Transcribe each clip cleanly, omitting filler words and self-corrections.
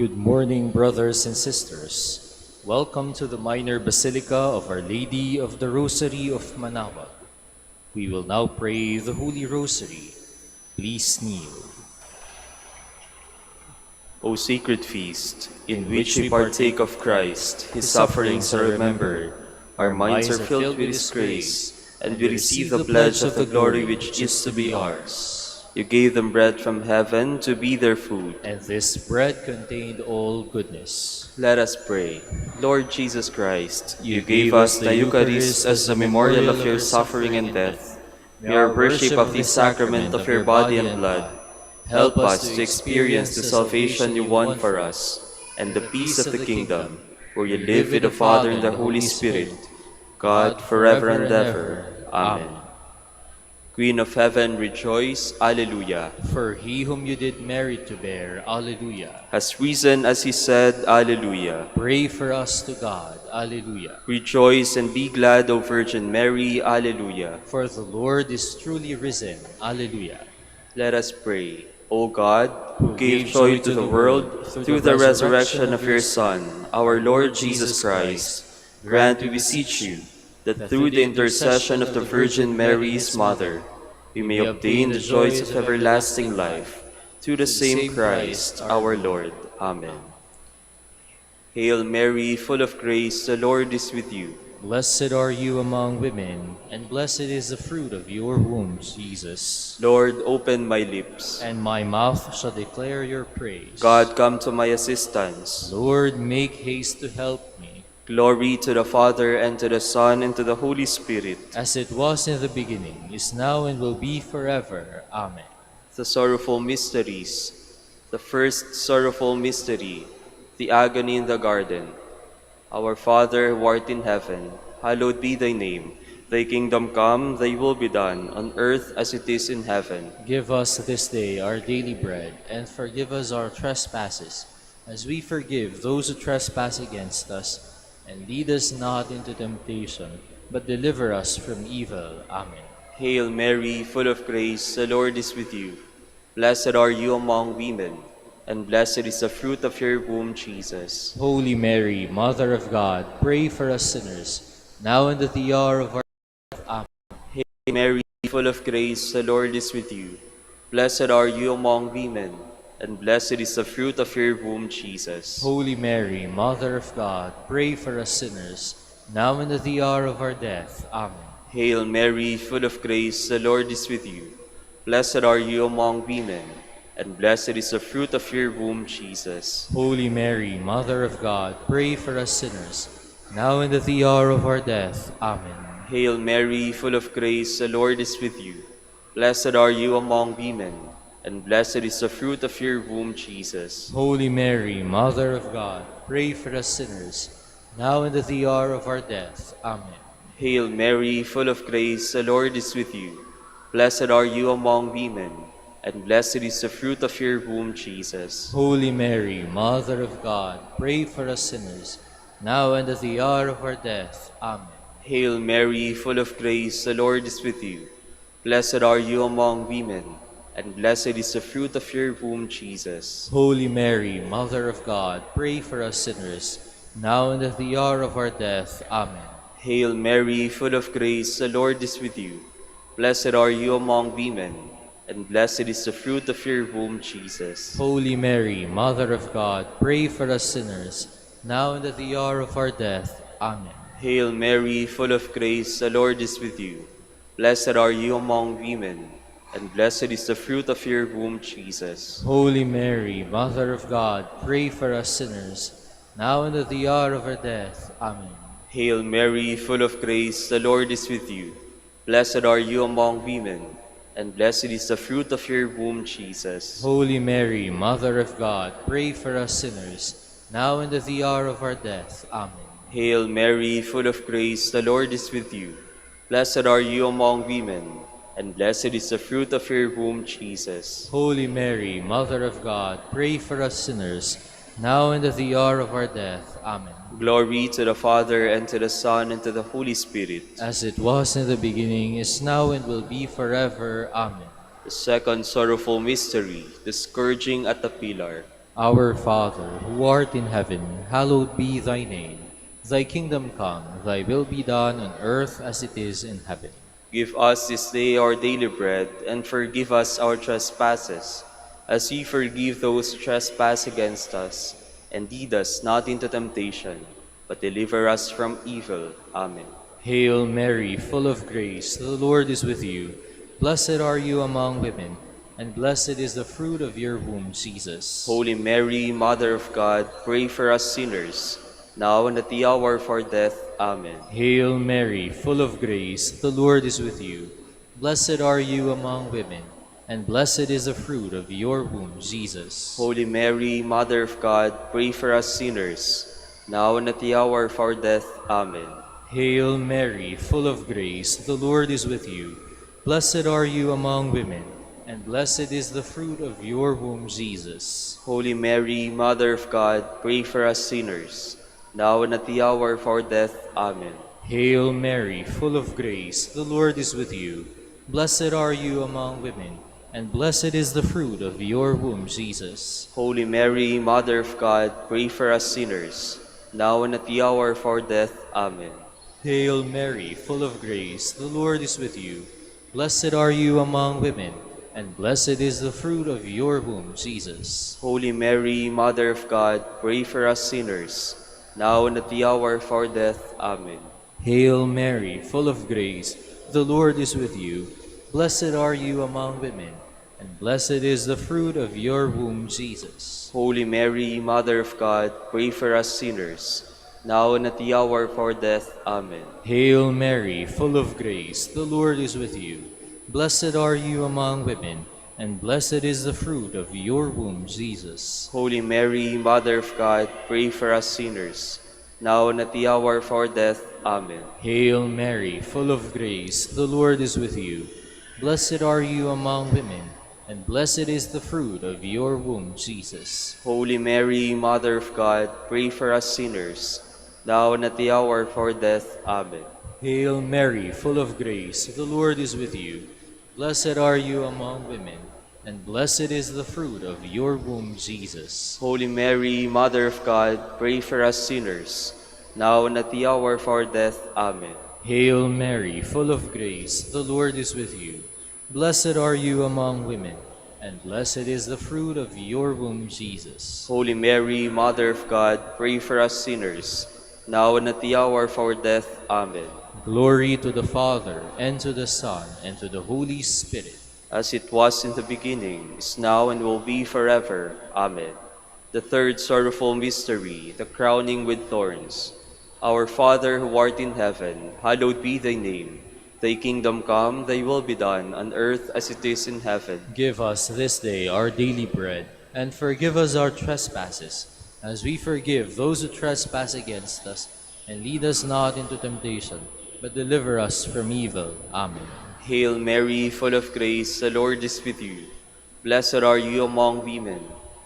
Good morning, brothers and sisters. Welcome to the Minor Basilica of Our Lady of the Rosary of Manaoag. We will now pray the Holy Rosary. Please kneel. O sacred feast, in which we partake of Christ, his sufferings are remembered, our minds are filled with his grace, and we receive the pledge of the glory which is to be ours. You gave them bread from heaven to be their food. And this bread contained all goodness. Let us pray. Lord Jesus Christ, you gave us the Eucharist as a memorial of your suffering and death. May our worship of this sacrament of your body and blood help us to experience the salvation you won for us and the peace of the kingdom, where you live with the Father and the Holy Spirit, God forever and ever. Amen. Queen of heaven, rejoice. Alleluia. For he whom you did merit to bear, Alleluia, Has risen as he said, Alleluia. pray for us to God, Alleluia. Rejoice and be glad, O Virgin Mary, Alleluia. For the Lord is truly risen, Alleluia. Let us pray. O God, who gave joy to the world through the resurrection of your Son, our Lord Jesus Christ, grant, we beseech you, that through the intercession of the Virgin Mary, his Mother, we may obtain the joys of everlasting life, through the same Christ, our Lord. Amen. Hail Mary, full of grace, the Lord is with you. Blessed are you among women, and blessed is the fruit of your womb, Jesus. Lord, open my lips. And my mouth shall declare your praise. God, come to my assistance. Lord, make haste to help me. Glory to the Father, and to the Son, and to the Holy Spirit. As it was in the beginning, is now, and will be forever. Amen. The sorrowful mysteries. The first sorrowful mystery, the agony in the garden. Our Father, who art in heaven, hallowed be thy name. Thy kingdom come, thy will be done, on earth as it is in heaven. Give us this day our daily bread, and forgive us our trespasses, as we forgive those who trespass against us. And lead us not into temptation, but deliver us from evil. Amen. Hail Mary, full of grace, the Lord is with you. Blessed are you among women, and blessed is the fruit of your womb, Jesus. Holy Mary, Mother of God, pray for us sinners, now and at the hour of our death. Amen. Hail Mary, full of grace, the Lord is with you. Blessed are you among women, and blessed is the fruit of your womb, Jesus. Holy Mary, Mother of God, pray for us sinners, now and at the hour of our death. Amen. Hail Mary, full of grace, the Lord is with you. Blessed are you among women, and blessed is the fruit of your womb, Jesus. Holy Mary, Mother of God, pray for us sinners, now and at the hour of our death. Amen. Hail Mary, full of grace, the Lord is with you. Blessed are you among women, and blessed is the fruit of your womb, Jesus. Holy Mary, Mother of God, pray for us sinners, now and at the hour of our death. Amen. Hail Mary, full of grace, the Lord is with you. Blessed are you among women, and blessed is the fruit of your womb, Jesus. Holy Mary, Mother of God, pray for us sinners, now and at the hour of our death. Amen. Hail Mary, full of grace, the Lord is with you. Blessed are you among women, and blessed is the fruit of your womb, Jesus. Holy Mary, Mother of God, pray for us sinners, now and at the hour of our death. Amen. Hail Mary, full of grace, the Lord is with you. Blessed are you among women, and blessed is the fruit of your womb, Jesus. Holy Mary, Mother of God, pray for us sinners, now and at the hour of our death. Amen. Hail Mary, full of grace, the Lord is with you. Blessed are you among women, and blessed is the fruit of your womb, Jesus. Holy Mary, Mother of God, pray for us sinners, now and at the hour of our death. Amen. Hail Mary, full of grace, the Lord is with you. Blessed are you among women, and blessed is the fruit of your womb, Jesus. Holy Mary, Mother of God, pray for us sinners, now and at the hour of our death. Amen. Hail Mary, full of grace, the Lord is with you. Blessed are you among women, and blessed is the fruit of your womb, Jesus. Holy Mary, Mother of God, pray for us sinners, now and at the hour of our death. Amen. Glory to the Father, and to the Son, and to the Holy Spirit. As it was in the beginning, is now, and will be forever. Amen. The second sorrowful mystery, the scourging at the pillar. Our Father, who art in heaven, hallowed be thy name. Thy kingdom come, thy will be done on earth as it is in heaven. Give us this day our daily bread, and forgive us our trespasses, as we forgive those who trespass against us. And lead us not into temptation, but deliver us from evil. Amen. Hail Mary, full of grace, the Lord is with you. Blessed are you among women, and blessed is the fruit of your womb, Jesus. Holy Mary, Mother of God, pray for us sinners, now and at the hour of our death. Amen. Hail Mary, full of grace, the Lord is with you. Blessed are you among women, and blessed is the fruit of your womb, Jesus. Holy Mary, Mother of God, pray for us sinners, now and at the hour of our death. Amen. Hail Mary, full of grace, the Lord is with you. Blessed are you among women, and blessed is the fruit of your womb, Jesus. Holy Mary, Mother of God, pray for us sinners, now and at the hour of our death. Amen. Hail Mary, full of grace, the Lord is with you. Blessed are you among women, and blessed is the fruit of your womb, Jesus. Holy Mary, Mother of God, pray for us sinners, now and at the hour of our death. Amen. Hail Mary, full of grace, the Lord is with you. Blessed are you among women, and blessed is the fruit of your womb, Jesus. Holy Mary, Mother of God, pray for us sinners, now and at the hour of our death. Amen. Hail Mary, full of grace, the Lord is with you. Blessed are you among women, and blessed is the fruit of your womb, Jesus. Holy Mary, Mother of God, pray for us sinners, now and at the hour of our death. Amen. Hail Mary, full of grace, the Lord is with you. Blessed are you among women, and blessed is the fruit of your womb, Jesus. Holy Mary, Mother of God, pray for us sinners, now and at the hour of our death. Amen. Hail Mary, full of grace, the Lord is with you. Blessed are you among women, and blessed is the fruit of your womb, Jesus. Holy Mary, Mother of God, pray for us sinners, now and at the hour of our death. Amen. Hail Mary, full of grace, the Lord is with you. Blessed are you among women, and blessed is the fruit of your womb, Jesus. Holy Mary, Mother of God, pray for us sinners, now and at the hour of our death. Amen. Hail Mary, full of grace, the Lord is with you. Blessed are you among women, and blessed is the fruit of your womb, Jesus. Holy Mary, Mother of God, pray for us sinners, now and at the hour of our death. Amen. Glory to the Father, and to the Son, and to the Holy Spirit. As it was in the beginning, is now, and will be forever. Amen. The third sorrowful mystery, the crowning with thorns. Our Father who art in heaven, hallowed be thy name. Thy kingdom come, thy will be done, on earth as it is in heaven. Give us this day our daily bread, and forgive us our trespasses, as we forgive those who trespass against us. And lead us not into temptation, but deliver us from evil. Amen. Hail Mary, full of grace, the Lord is with you. Blessed are you among women,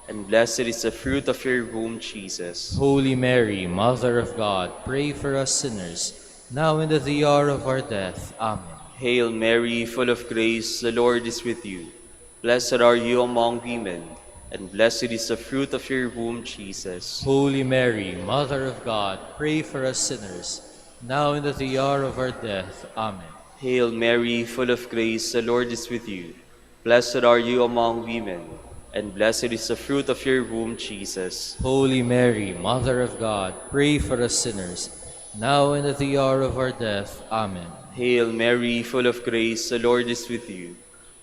and blessed is the fruit of your womb, Jesus. Holy Mary, Mother of God, pray for us sinners, now and at the hour of our death. Amen. Hail Mary, full of grace, the Lord is with you. Blessed are you among women, and blessed is the fruit of your womb, Jesus. Holy Mary, Mother of God, pray for us sinners, now and at the hour of our death. Amen. Hail Mary, full of grace, the Lord is with you. Blessed are you among women, and blessed is the fruit of your womb, Jesus. Holy Mary, Mother of God, pray for us sinners, now and at the hour of our death. Amen. Hail Mary, full of grace, the Lord is with you.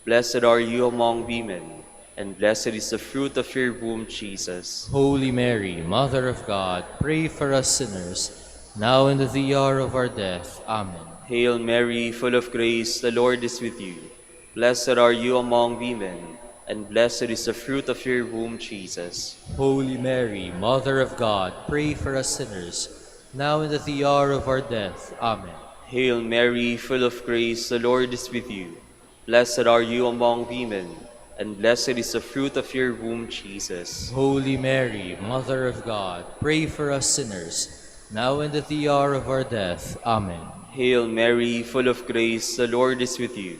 Blessed are you among women, and blessed is the fruit of your womb, Jesus. Holy Mary, Mother of God, pray for us sinners, now and at the hour of our death. Amen. Hail Mary, full of grace, the Lord is with you. Blessed are you among women, and blessed is the fruit of your womb, Jesus. Holy Mary, Mother of God, pray for us sinners, now and at the hour of our death. Amen. Hail Mary, full of grace, the Lord is with you. Blessed are you among women, and blessed is the fruit of your womb, Jesus. Holy Mary, Mother of God, pray for us sinners, now and at the hour of our death. Amen. Hail Mary, full of grace, the Lord is with you.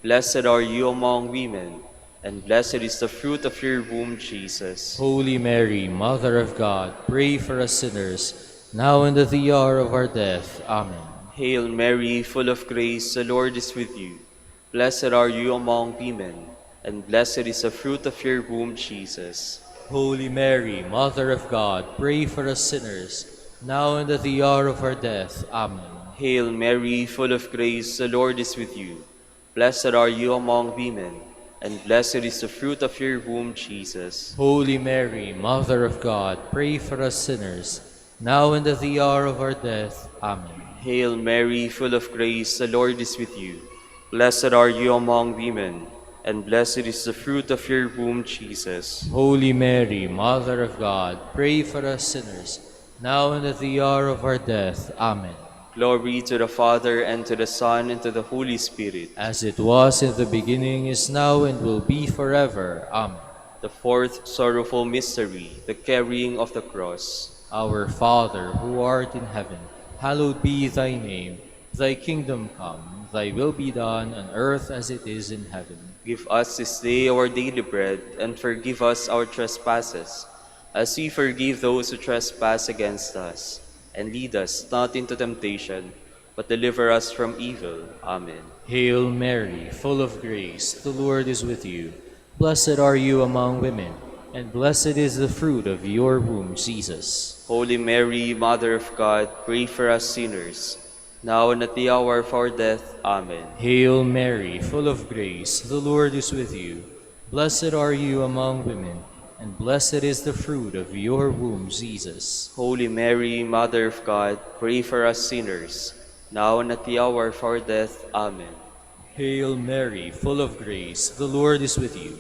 Blessed are you among women, and blessed is the fruit of your womb, Jesus. Holy Mary, Mother of God, pray for us sinners, now and at the hour of our death. Amen. Hail Mary, full of grace, the Lord is with you. Blessed are you among women, and blessed is the fruit of your womb, Jesus. Holy Mary, Mother of God, pray for us sinners, now and at the hour of our death. Amen. Hail Mary, full of grace, the Lord is with you. Blessed are you among women, and blessed is the fruit of your womb, Jesus. Holy Mary, Mother of God, pray for us sinners, now and at the hour of our death. Amen. Hail Mary, full of grace, the Lord is with you. Blessed are you among women, and blessed is the fruit of your womb, Jesus. Holy Mary, Mother of God, pray for us sinners, now and at the hour of our death. Amen. Glory to the Father, and to the Son, and to the Holy Spirit. As it was in the beginning, is now, and will be forever. Amen. The fourth sorrowful mystery, the carrying of the cross. Our Father, who art in heaven, hallowed be thy name. Thy kingdom come, thy will be done on earth as it is in heaven. Give us this day our daily bread, and forgive us our trespasses, as we forgive those who trespass against us. And lead us not into temptation, but deliver us from evil. Amen. Hail Mary, full of grace, the Lord is with you. Blessed are you among women, and blessed is the fruit of your womb, Jesus. Holy Mary, Mother of God, pray for us sinners, now and at the hour of our death. Amen. Hail Mary, full of grace, the Lord is with you. Blessed are you among women, and blessed is the fruit of your womb, Jesus. Holy Mary, Mother of God, pray for us sinners, now and at the hour of our death. Amen. Hail Mary, full of grace, the Lord is with you.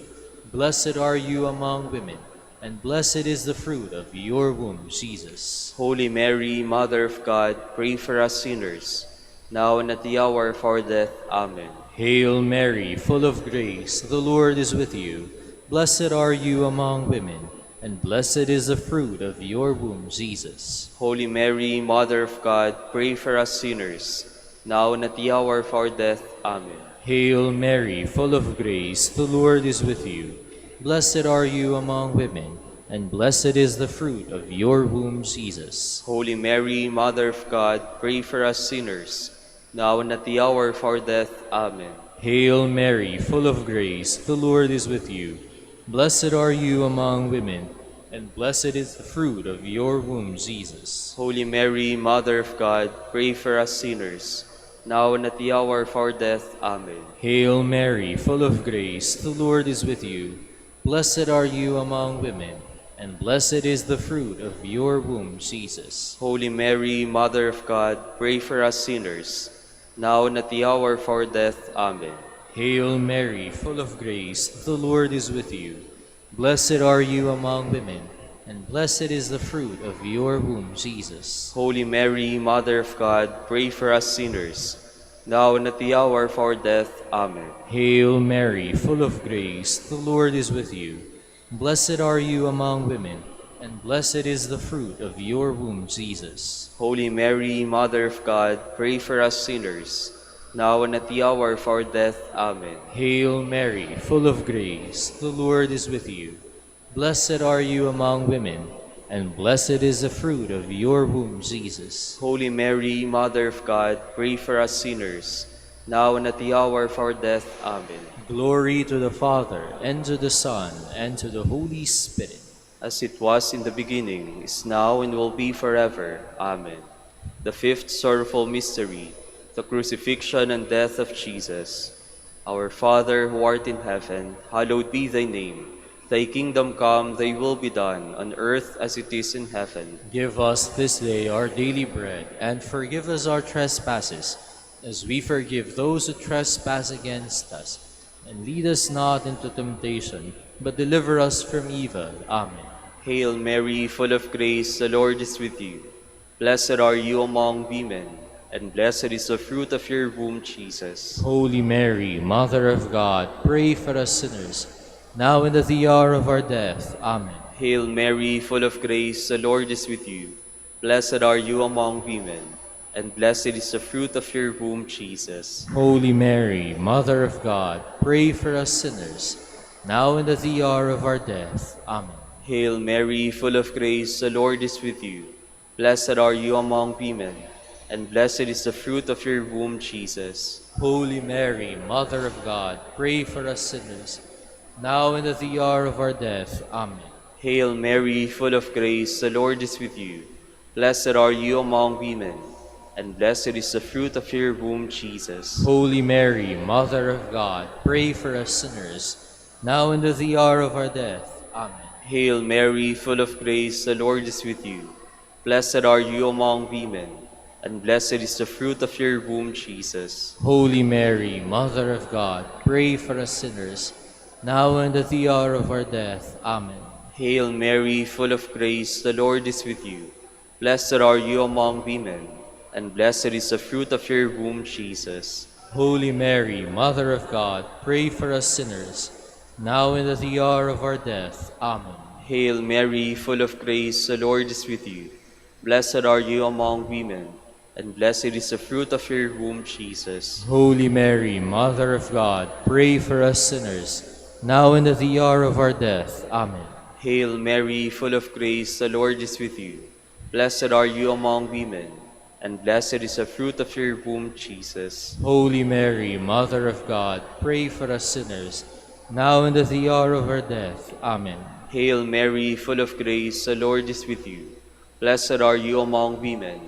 Blessed are you among women, and blessed is the fruit of your womb, Jesus. Holy Mary, Mother of God, pray for us sinners, now and at the hour of our death. Amen. Hail Mary, full of grace, the Lord is with you. Blessed are you among women, and blessed is the fruit of your womb, Jesus. Holy Mary, Mother of God, pray for us sinners, now and at the hour of our death. Amen. Hail Mary, full of grace, the Lord is with you. Blessed are you among women, and blessed is the fruit of your womb, Jesus. Holy Mary, Mother of God, pray for us sinners, now and at the hour of our death. Amen. Hail Mary, full of grace, the Lord is with you. Blessed are you among women, and blessed is the fruit of your womb, Jesus. Holy Mary, Mother of God, pray for us sinners, now and at the hour of our death. Amen. Hail Mary, full of grace, the Lord is with you. Blessed are you among women, and blessed is the fruit of your womb, Jesus. Holy Mary, Mother of God, pray for us sinners, now and at the hour of our death. Amen. Hail Mary, full of grace, the Lord is with you. Blessed are you among women, and blessed is the fruit of your womb, Jesus. Holy Mary, Mother of God, pray for us sinners, now and at the hour of our death. Amen. Hail Mary, full of grace, the Lord is with you. Blessed are you among women, and blessed is the fruit of your womb, Jesus. Holy Mary, Mother of God, pray for us sinners, now and at the hour of our death. Amen. Hail Mary, full of grace, the Lord is with you. Blessed are you among women, and blessed is the fruit of your womb, Jesus. Holy Mary, Mother of God, pray for us sinners, now and at the hour of our death. Amen. Glory to the Father, and to the Son, and to the Holy Spirit. As it was in the beginning, is now, and will be forever. Amen. The fifth sorrowful mystery, the crucifixion and death of Jesus. Our Father, who art in heaven, hallowed be thy name. Thy kingdom come, thy will be done, on earth as it is in heaven. Give us this day our daily bread, and forgive us our trespasses, as we forgive those who trespass against us. And lead us not into temptation, but deliver us from evil. Amen. Hail Mary, full of grace, the Lord is with you. Blessed are you among women, and blessed is the fruit of your womb, Jesus. Holy Mary, Mother of God, pray for us sinners, now and at the hour of our death. Amen. Hail Mary, full of grace, the Lord is with you. Blessed are you among women, and blessed is the fruit of your womb, Jesus. Holy Mary, Mother of God, pray for us sinners, now and at the hour of our death. Amen. Hail Mary, full of grace, the Lord is with you. Blessed are you among women, and blessed is the fruit of your womb, Jesus. Holy Mary, Mother of God, pray for us sinners, now and at the hour of our death. Amen. Hail Mary, full of grace, the Lord is with you. Blessed are you among women, and blessed is the fruit of your womb, Jesus. Holy Mary, Mother of God, pray for us sinners, now and at the hour of our death. Amen. Hail Mary, full of grace, the Lord is with you. Blessed are you among women, and blessed is the fruit of your womb, Jesus. Holy Mary, Mother of God, pray for us sinners, now and at the hour of our death. Amen. Hail Mary, full of grace, the Lord is with you. Blessed are you among women, and blessed is the fruit of your womb, Jesus. Holy Mary, Mother of God, pray for us sinners, now and at the hour of our death. Amen. Hail Mary, full of grace, the Lord is with you. Blessed are you among women, and blessed is the fruit of your womb, Jesus. Holy Mary, Mother of God, pray for us sinners, now and at the hour of our death. Amen. Hail Mary, full of grace, the Lord is with you. Blessed are you among women, and blessed is the fruit of your womb, Jesus. Holy Mary, Mother of God, pray for us sinners, now and at the hour of our death. Amen. Hail Mary, full of grace, the Lord is with you. Blessed are you among women,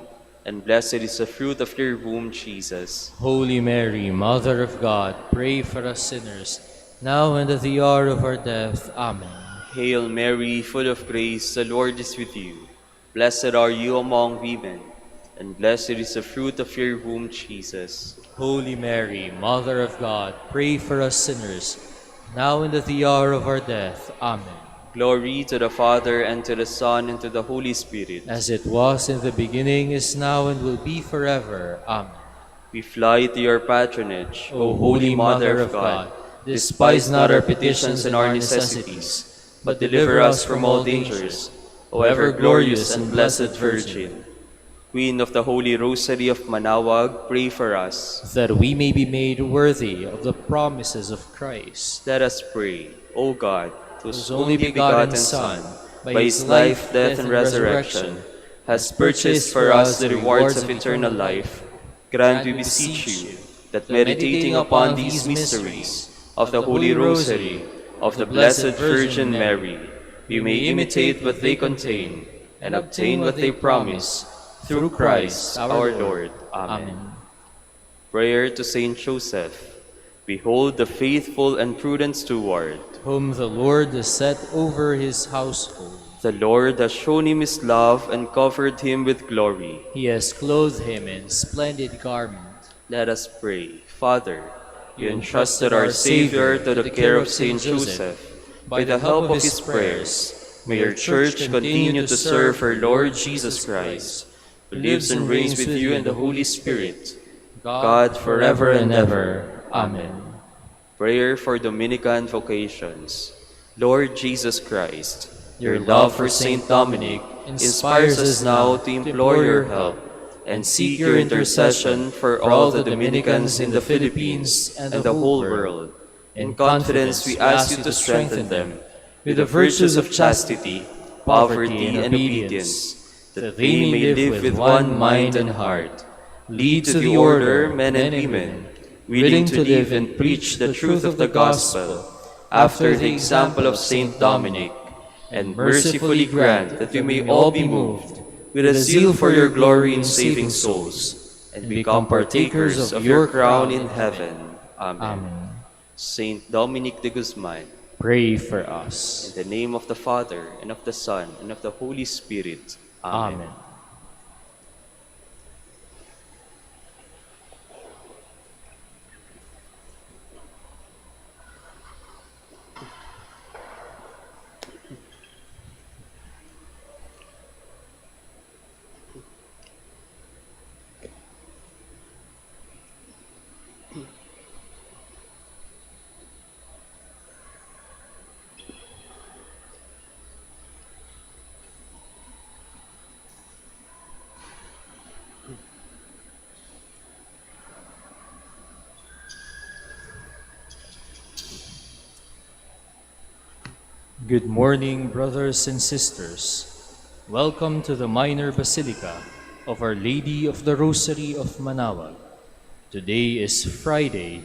and blessed is the fruit of your womb, Jesus. Holy Mary, Mother of God, pray for us sinners, now and at the hour of our death. Amen. Hail Mary, full of grace, the Lord is with you. Blessed are you among women, and blessed is the fruit of your womb, Jesus. Holy Mary, Mother of God, pray for us sinners, now and at the hour of our death. Amen. Glory to the Father, and to the Son, and to the Holy Spirit. As it was in the beginning, is now, and will be forever. Amen. We fly to your patronage, O Holy Mother of God, despise not our petitions and our necessities, but deliver us from all dangers, O ever glorious and blessed Virgin. Queen of the Holy Rosary of Manaoag, pray for us. That we may be made worthy of the promises of Christ. Let us pray. O God, Whose only begotten Son, by his life, death, and resurrection, has purchased for us the rewards of eternal life, grant, we beseech you, that meditating upon these mysteries of the Holy Rosary of the Blessed Virgin Mary, we may imitate what they contain and obtain what they promise, through Christ our Lord. Amen. Prayer to Saint Joseph. Behold the faithful and prudent steward. Whom the Lord has set over his household. The Lord has shown him his love and covered him with glory. He has clothed him in splendid garment. Let us pray. Father, you entrusted our Savior to the care of Saint Joseph. By the help of his prayers, may your Church continue to serve our Lord Jesus Christ, who lives and reigns with you in the Holy Spirit, God forever and ever. Amen. Prayer for Dominican vocations. Lord Jesus Christ, your love for Saint Dominic inspires us now to implore your help and seek your intercession for all the Dominicans in the Philippines and the whole world. In confidence, we ask you to strengthen them with the virtues of chastity, poverty, and obedience, that they may live with one mind and heart. Lead to the order men and women, willing to live and preach the truth of the gospel, after the example of Saint Dominic, and mercifully grant that we may all be moved with a zeal for your glory in saving souls, and become partakers of your crown in heaven. Amen. Saint Dominic de Guzman, pray for us. in the name of the Father, and of the Son, and of the Holy Spirit. Amen. Amen. Good morning, brothers and sisters. Welcome to the Minor Basilica of Our Lady of the Rosary of Manaoag. Today is Friday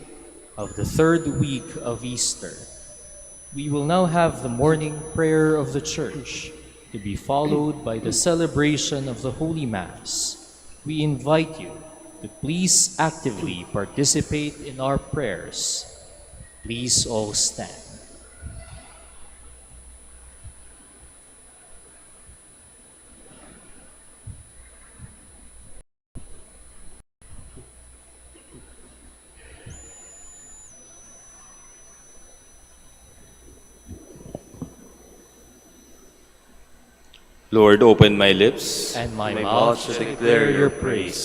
of the third week of Easter. We will now have the morning prayer of the Church, to be followed by the celebration of the Holy Mass. We invite you to please actively participate in our prayers. Please all stand. Lord, open my lips, And my My mouth mouth shall shall declare your praise.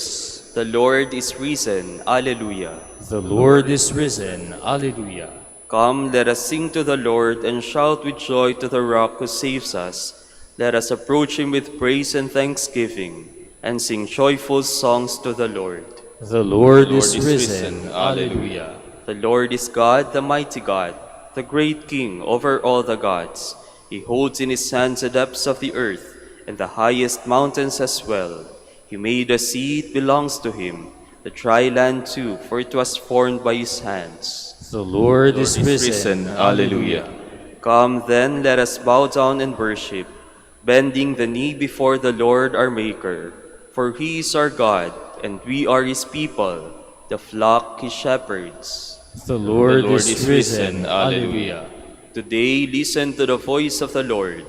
praise. The Lord is risen. Alleluia. The Lord is risen. Alleluia. Come, let us sing to the Lord and shout with joy to the rock who saves us. Let us approach him with praise and thanksgiving and sing joyful songs to the Lord. The Lord The Lord is is risen. risen. Alleluia. The Lord is God, the mighty God, the great King over all the gods. He holds in his hands the depths of the earth and the highest mountains as well. He made the sea, it belongs to him, the dry land too, for it was formed by his hands. The Lord Lord is risen. Alleluia. Come then, let us bow down and worship, bending the knee before the Lord our Maker. For he is our God, and we are his people, the flock he shepherds. The Lord, The Lord is is risen. risen. Alleluia. Today, listen to the voice of the Lord.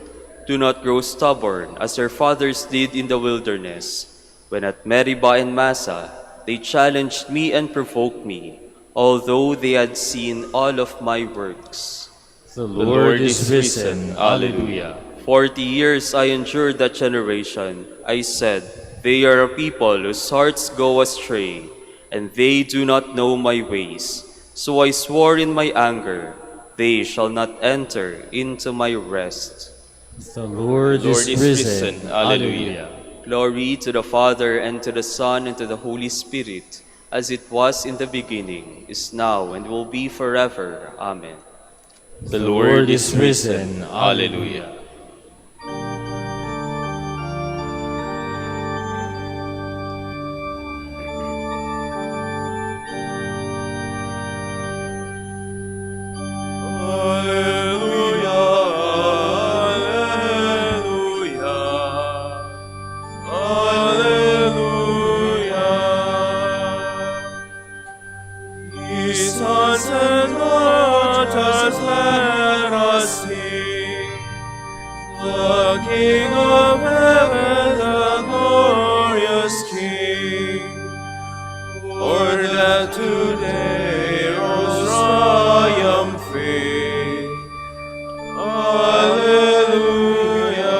Do not grow stubborn, as their fathers did in the wilderness. When at Meribah and Massa, they challenged me and provoked me, although they had seen all of my works. The Lord is risen. Alleluia. 40 years I endured that generation. I said, they are a people whose hearts go astray, and they do not know my ways. So I swore in my anger, they shall not enter into my rest. The Lord, The Lord is is risen. risen. Alleluia. Glory to the Father, and to the Son, and to the Holy Spirit, as it was in the beginning, is now, and will be forever. Amen. The Lord is risen. Alleluia. Sons and daughters, let us sing. The King of heaven, the glorious King. For that today rose triumphing. Alleluia.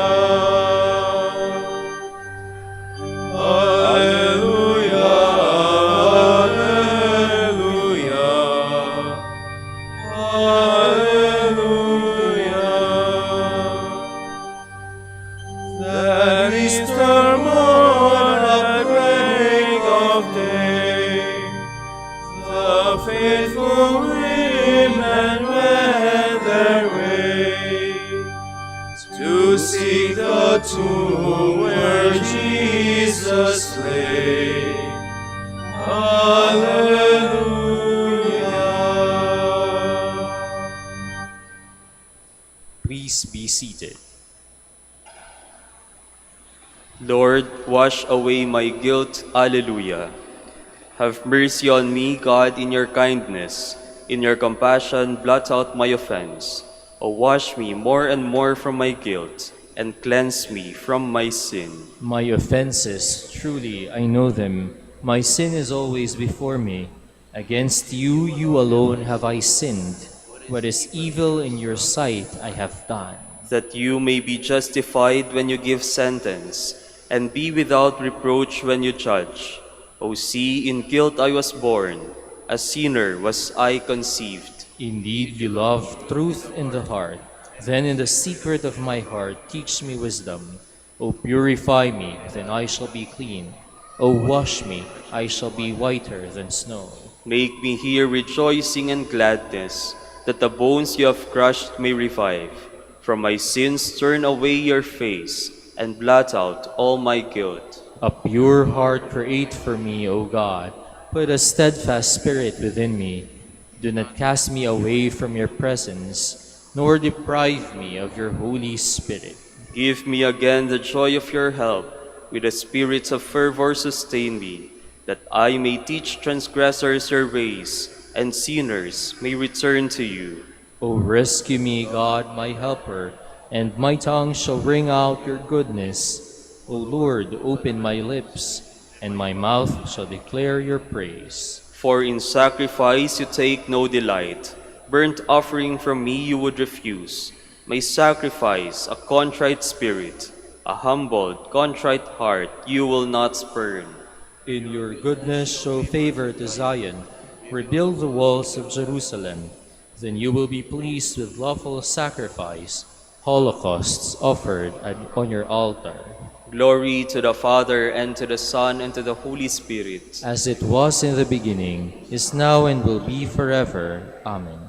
Alleluia. That Easter morn at break of day, the faithful women went their way to seek the tomb where Jesus lay. Alleluia. Please be seated. Lord, wash away my guilt. Alleluia. Have mercy on me, God, in your kindness. In your compassion, blot out my offense. O wash me more and more from my guilt, and cleanse me from my sin. My offenses, truly I know them. My sin is always before me. Against you, you alone have I sinned. What is evil in your sight I have done. That you may be justified when you give sentence, and be without reproach when you judge. O see, in guilt I was born, a sinner was I conceived. Indeed, you love truth in the heart. Then in the secret of my heart, teach me wisdom. O purify me, then I shall be clean. O wash me, I shall be whiter than snow. Make me hear rejoicing and gladness, that the bones you have crushed may revive. From my sins turn away your face, and blot out all my guilt. A pure heart create for me, O God. Put a steadfast spirit within me. Do not cast me away from your presence, nor deprive me of your Holy Spirit. Give me again the joy of your help. With a spirit of fervor sustain me, that I may teach transgressors your ways, and sinners may return to you. O rescue me, God, my helper, and my tongue shall ring out your goodness. O Lord, open my lips, and my mouth shall declare your praise. For in sacrifice you take no delight. Burnt offering from me you would refuse. My sacrifice, a contrite spirit, a humbled, contrite heart you will not spurn. In your goodness show favor to Zion. Rebuild the walls of Jerusalem. Then you will be pleased with lawful sacrifice, holocausts offered on your altar. Glory to the Father, and to the Son, and to the Holy Spirit. As it was in the beginning, is now, and will be forever. Amen.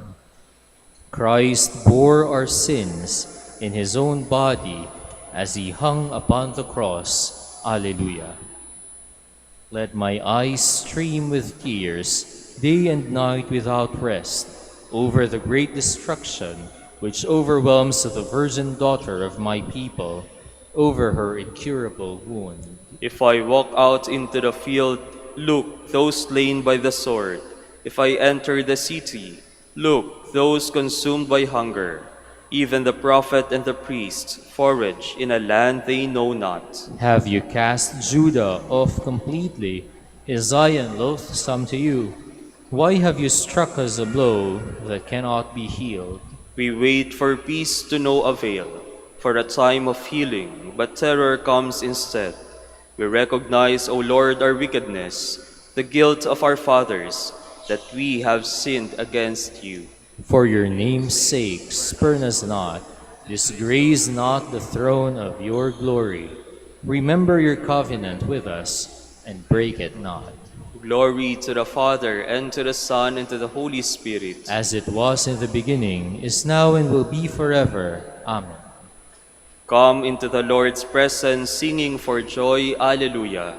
Christ bore our sins in his own body as he hung upon the cross. Alleluia. Let my eyes stream with tears, day and night without rest, over the great destruction which overwhelms the virgin daughter of my people, over her incurable wound. If I walk out into the field, look, those slain by the sword. If I enter the city, look, those consumed by hunger. Even the prophet and the priest forage in a land they know not. Have you cast Judah off completely? Is Zion loathsome to you? Why have you struck us a blow that cannot be healed? We wait for peace to no avail, for a time of healing, but terror comes instead. We recognize, O Lord, our wickedness, the guilt of our fathers, that we have sinned against you. For your name's sake, spurn us not, disgrace not the throne of your glory. Remember your covenant with us, and break it not. Glory to the Father, and to the Son, and to the Holy Spirit. As it was in the beginning, is now, and will be forever. Amen. Come into the Lord's presence, singing for joy. Alleluia.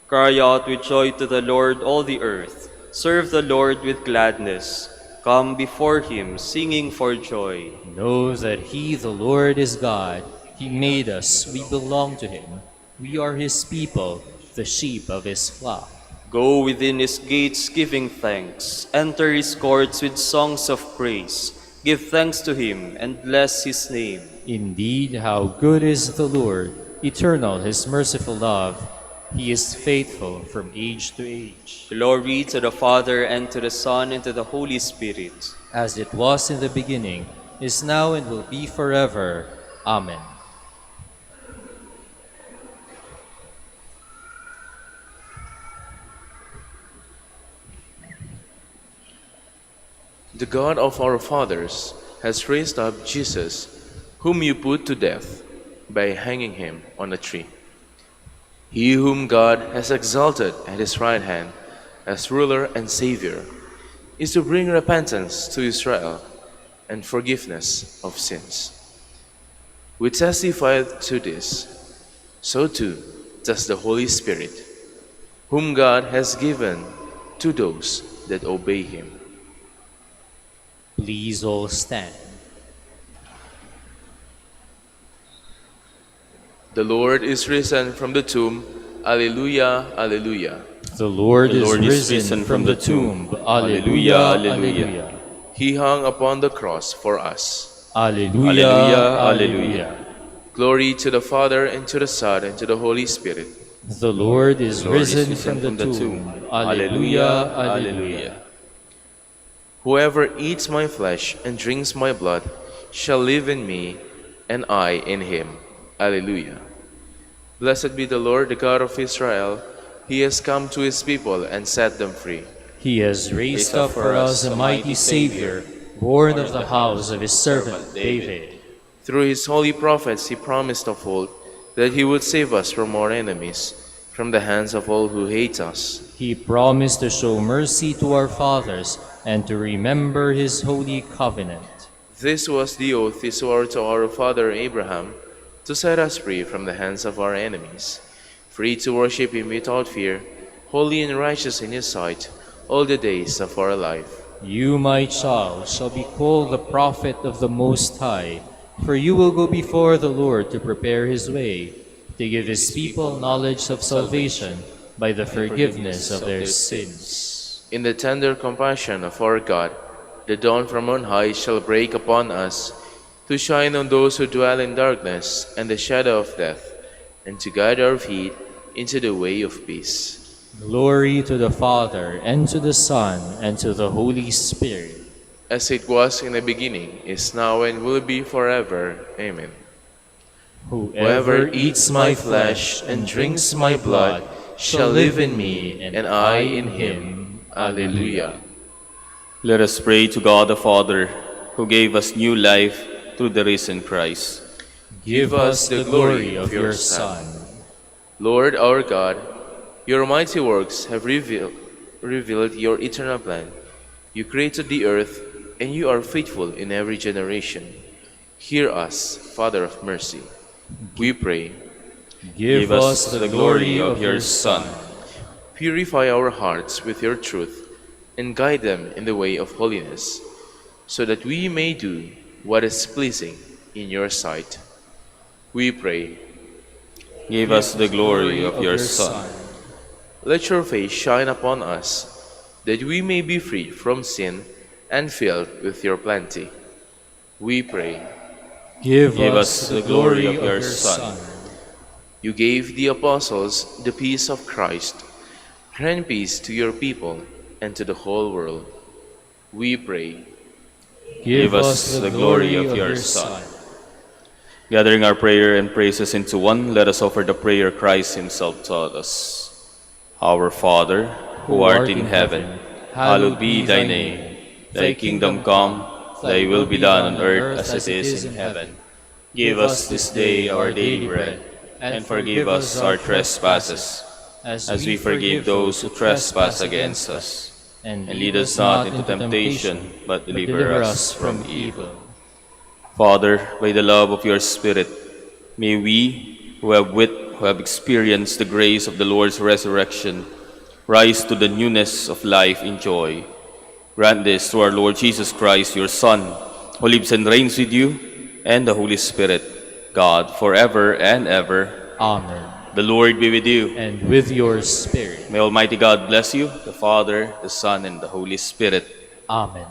Cry out with joy to the Lord, all the earth. Serve the Lord with gladness. Come before him, singing for joy. Know that he, the Lord, is God. He made us, we belong to him. We are his people, the sheep of his flock. Go within his gates giving thanks. Enter his courts with songs of praise. Give thanks to him and bless his name. Indeed, how good is the Lord, eternal his merciful love. He is faithful from age to age. Glory to the Father, and to the Son, and to the Holy Spirit. As it was in the beginning, is now, and will be forever. Amen. The God of our fathers has raised up Jesus, whom you put to death by hanging him on a tree. He whom God has exalted at his right hand as ruler and Savior is to bring repentance to Israel and forgiveness of sins. We testify to this, so too does the Holy Spirit, whom God has given to those that obey him. Please all stand. The Lord is risen from the tomb. Alleluia, alleluia. The Lord, The Lord is risen from the tomb. Alleluia, alleluia. He hung upon the cross for us. Alleluia, Alleluia, alleluia. Glory to the Father, and to the Son, and to the Holy Spirit. The Lord is The Lord is risen risen from the tomb. Alleluia, Alleluia, alleluia. alleluia. Whoever eats my flesh and drinks my blood shall live in me, and I in him. Alleluia. Blessed be the Lord, the God of Israel. He has come to his people and set them free. He has raised up for us a mighty Savior, born of the house of his servant David. Through his holy prophets he promised of old that he would save us from our enemies, from the hands of all who hate us. He promised to show mercy to our fathers and to remember his holy covenant. This was the oath he swore to our father Abraham, to set us free from the hands of our enemies, free to worship him without fear, holy and righteous in his sight, all the days of our life. You, my child, shall be called the prophet of the Most High, for you will go before the Lord to prepare his way, to give his people knowledge of salvation by the forgiveness of their sins. In the tender compassion of our God, the dawn from on high shall break upon us, to shine on those who dwell in darkness and the shadow of death, and to guide our feet into the way of peace. Glory to the Father, and to the Son, and to the Holy Spirit. As it was in the beginning, is now, and will be forever. Amen. Whoever eats my flesh and drinks my blood shall live in me, and I in him. Alleluia. Let us pray to God the Father, who gave us new life through the risen Christ. Give us the glory of your Son. Lord our God, your mighty works have revealed your eternal plan. You created the earth, and you are faithful in every generation. Hear us, Father of mercy. We pray. Give us the glory of your Son. Purify our hearts with your truth, and guide them in the way of holiness, so that we may do what is pleasing in your sight. We pray. Give us the glory of your Son. Let your face shine upon us, that we may be free from sin and filled with your plenty. We pray. Give us the glory of your Son. You gave the apostles the peace of Christ. Grant peace to your people and to the whole world. We pray. Give us the glory of your Son. Gathering our prayer and praises into one, let us offer the prayer Christ himself taught us. Our Father, who art in heaven, hallowed be thy name. Thy kingdom come, thy will be done on earth as it is in heaven. Give us this day our daily bread, and forgive us our trespasses, as we forgive those who trespass against us. And lead us not into temptation, but deliver us from evil. Father, by the love of your Spirit, may we, who have experienced the grace of the Lord's resurrection, rise to the newness of life in joy. Grant this through our Lord Jesus Christ, your Son, who lives and reigns with you and the Holy Spirit, God, forever and ever. Amen. The Lord be with you. And with your spirit. May Almighty God bless you, the Father, the Son, and the Holy Spirit. Amen.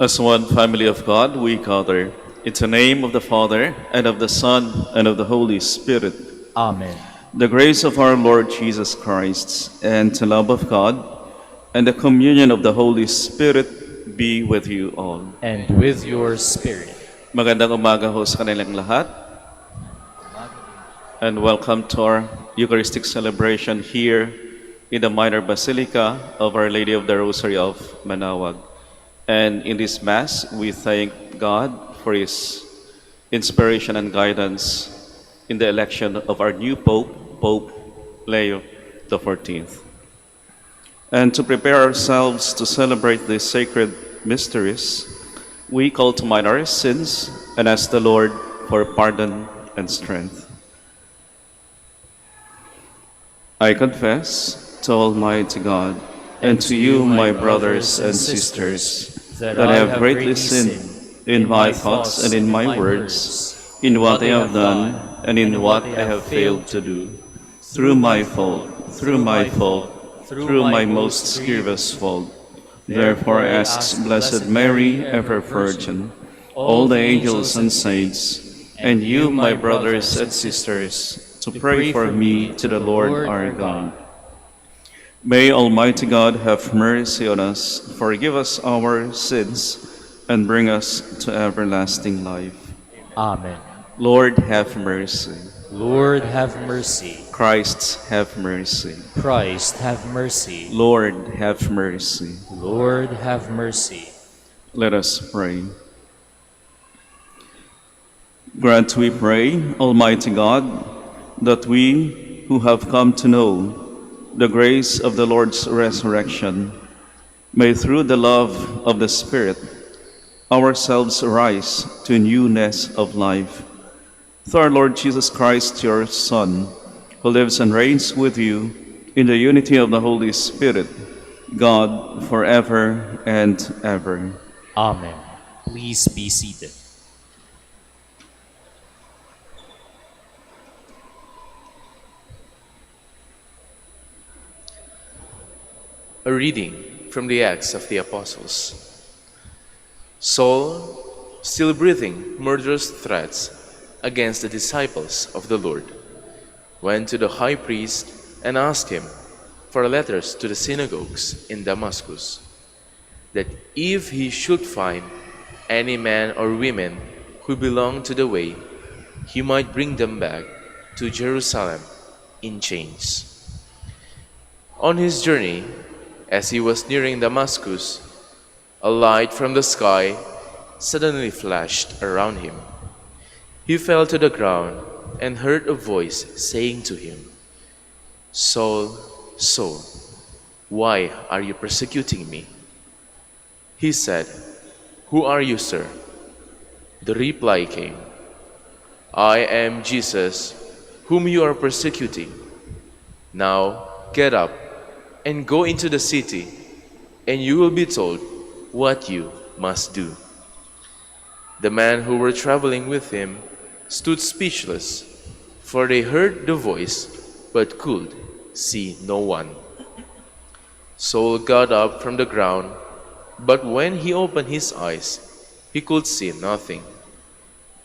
As one family of God, we gather in the name of the Father, and of the Son, and of the Holy Spirit. Amen. The grace of our Lord Jesus Christ, and the love of God, and the communion of the Holy Spirit be with you all. And with your spirit. Magandang umaga ho sa kanilang lahat. And welcome to our Eucharistic celebration here in the Minor Basilica of Our Lady of the Rosary of Manaoag. And in this Mass, we thank God for His inspiration and guidance in the election of our new Pope, Pope Leo XIV. And to prepare ourselves to celebrate these sacred mysteries, We call to mind our sins and ask the Lord for pardon and strength. I confess to Almighty God and to you, my brothers and sisters, that I have greatly sinned in my thoughts and in my words, in what I have done and in what I have failed to do. Through my fault, through my most grievous fault. Therefore I ask Blessed Mary, ever Virgin, all the angels and saints, and you, my brothers and sisters, to pray for me to the Lord our God. May Almighty God have mercy on us, forgive us our sins, and bring us to everlasting life. Amen. Lord, have mercy. Lord, have mercy. Christ, have mercy. Christ, have mercy. Lord, have mercy. Lord, have mercy. Let us pray. Grant, we pray, Almighty God, that we who have come to know the grace of the Lord's resurrection may, through the love of the Spirit, ourselves rise to newness of life. Through our Lord Jesus Christ, your Son, who lives and reigns with you in the unity of the Holy Spirit, God, forever and ever. Amen. Please be seated. A reading from the Acts of the Apostles. Saul, still breathing murderous threats against the disciples of the Lord, went to the high priest and asked him for letters to the synagogues in Damascus, that if he should find any man or women who belong to the way, he might bring them back to Jerusalem in chains. On his journey, as he was nearing Damascus, a light from the sky suddenly flashed around him. He fell to the ground and heard a voice saying to him, "Saul, Saul, why are you persecuting me?" He said, "Who are you, sir?" The reply came, "I am Jesus, whom you are persecuting. Now get up and go into the city, and you will be told what you must do." The men who were traveling with him stood speechless, for they heard the voice but could see no one. Saul got up from the ground, but when he opened his eyes, he could see nothing.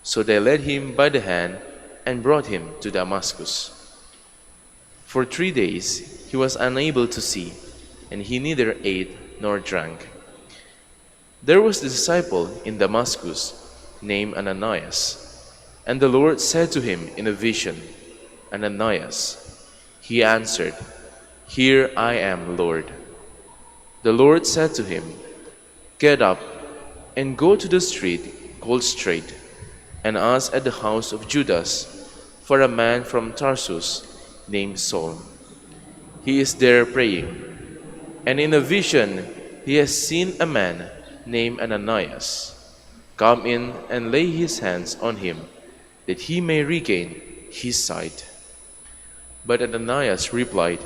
So they led him by the hand and brought him to Damascus. For 3 days he was unable to see, and he neither ate nor drank. There was a disciple in Damascus named Ananias, and the Lord said to him in a vision, "Ananias." He answered, "Here I am, Lord." The Lord said to him, "Get up and go to the street called Straight, and ask at the house of Judas for a man from Tarsus named Saul. He is there praying, and in a vision he has seen a man named Ananias come in and lay his hands on him, that he may regain his sight." But Ananias replied,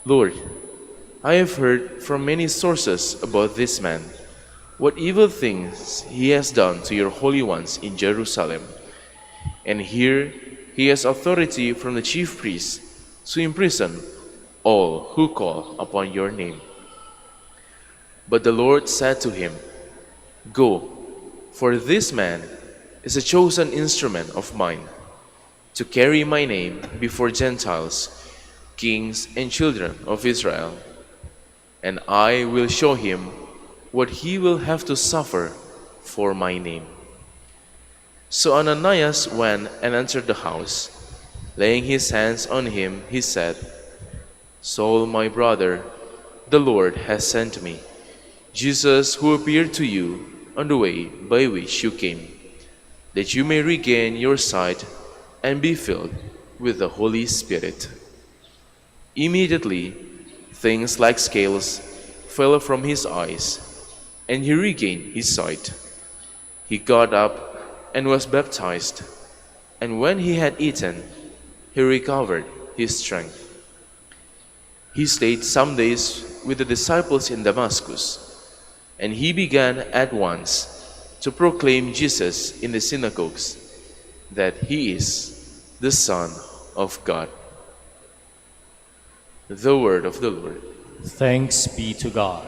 "Lord, I have heard from many sources about this man, what evil things he has done to your holy ones in Jerusalem. And here he has authority from the chief priests to imprison all who call upon your name." But the Lord said to him, "Go, for this man is a chosen instrument of mine, to carry my name before Gentiles, kings, and children of Israel. And I will show him what he will have to suffer for my name." So Ananias went and entered the house. Laying his hands on him, he said, "Saul, my brother, the Lord has sent me, Jesus, who appeared to you on the way by which you came, that you may regain your sight and be filled with the Holy Spirit." Immediately, things like scales fell from his eyes, and he regained his sight. He got up and was baptized, and when he had eaten, he recovered his strength. He stayed some days with the disciples in Damascus, and he began at once to proclaim Jesus in the synagogues, that he is the Son of God. The word of the Lord. Thanks be to God.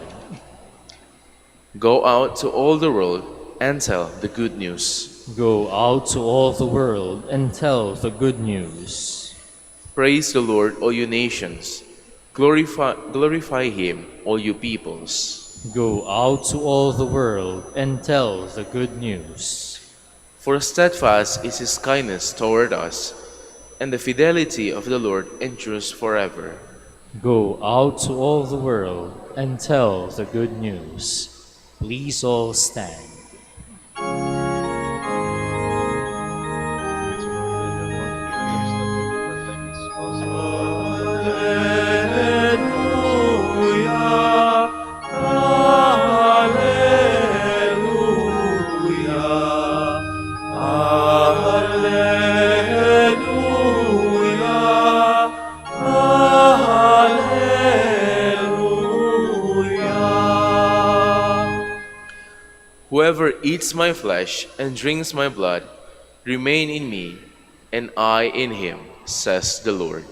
Go out to all the world and tell the good news. Go out to all the world and tell the good news. Praise the Lord, all you nations. Glorify him, all you peoples. Go out to all the world and tell the good news. For steadfast is his kindness toward us, and the fidelity of the Lord endures forever. Go out to all the world and tell the good news. Please all stand. Whoever eats my flesh and drinks my blood remain in me, and I in him, says the Lord.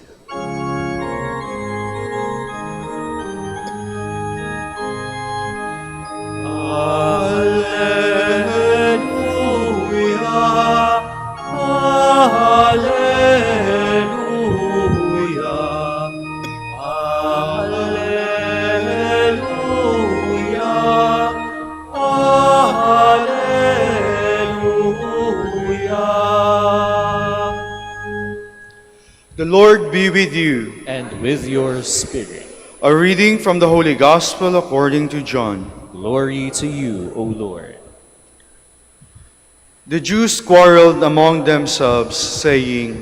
The Lord be with you. And with your spirit. A reading from the Holy Gospel according to John. Glory to you, O Lord. The Jews quarreled among themselves, saying,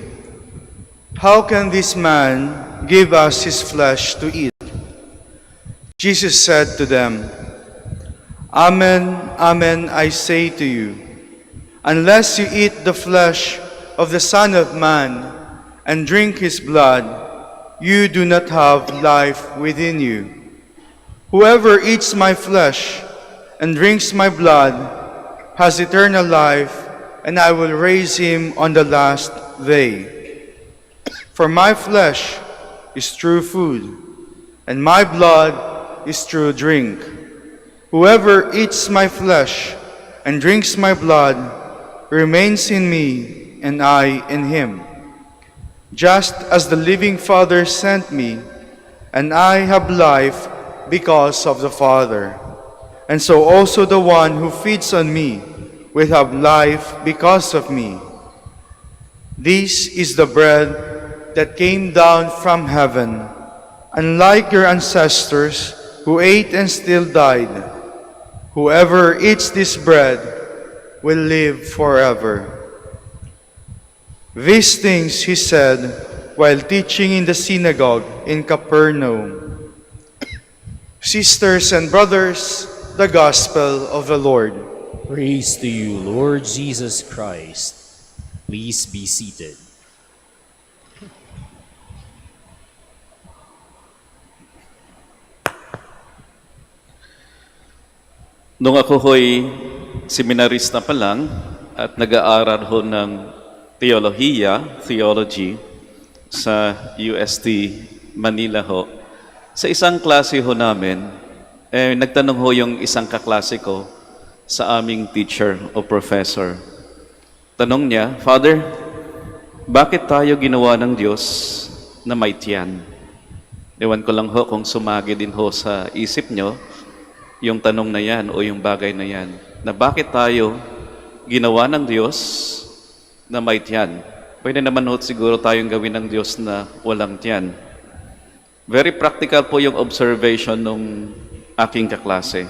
"How can this man give us his flesh to eat?" Jesus said to them, "Amen, amen, I say to you, unless you eat the flesh of the Son of Man and drink his blood, you do not have life within you. Whoever eats my flesh and drinks my blood has eternal life, and I will raise him on the last day. For my flesh is true food, and my blood is true drink. Whoever eats my flesh and drinks my blood remains in me, and I in him. Just as the living Father sent me, and I have life because of the Father, and so also the one who feeds on me will have life because of me. This is the bread that came down from heaven, unlike your ancestors who ate and still died. Whoever eats this bread will live forever." These things he said while teaching in the synagogue in Capernaum. Sisters and brothers, the Gospel of the Lord. Praise to you, Lord Jesus Christ. Please be seated. Nung ako ho'y seminarista pa lang at nag-aaral ho ng theology sa UST Manila ho, sa isang klase ho namin, nagtanong ho yung isang kaklase ko sa aming teacher o professor. Tanong niya, "Father, bakit tayo ginawa ng Diyos na may tiyan?" Ewan ko lang ho kung sumagi din ho sa isip nyo yung tanong na yan o yung bagay na yan, na bakit tayo ginawa ng Diyos na may tiyan. Pwede naman ho siguro tayong gawin ng Diyos na walang tiyan. Very practical po yung observation nung aking kaklase.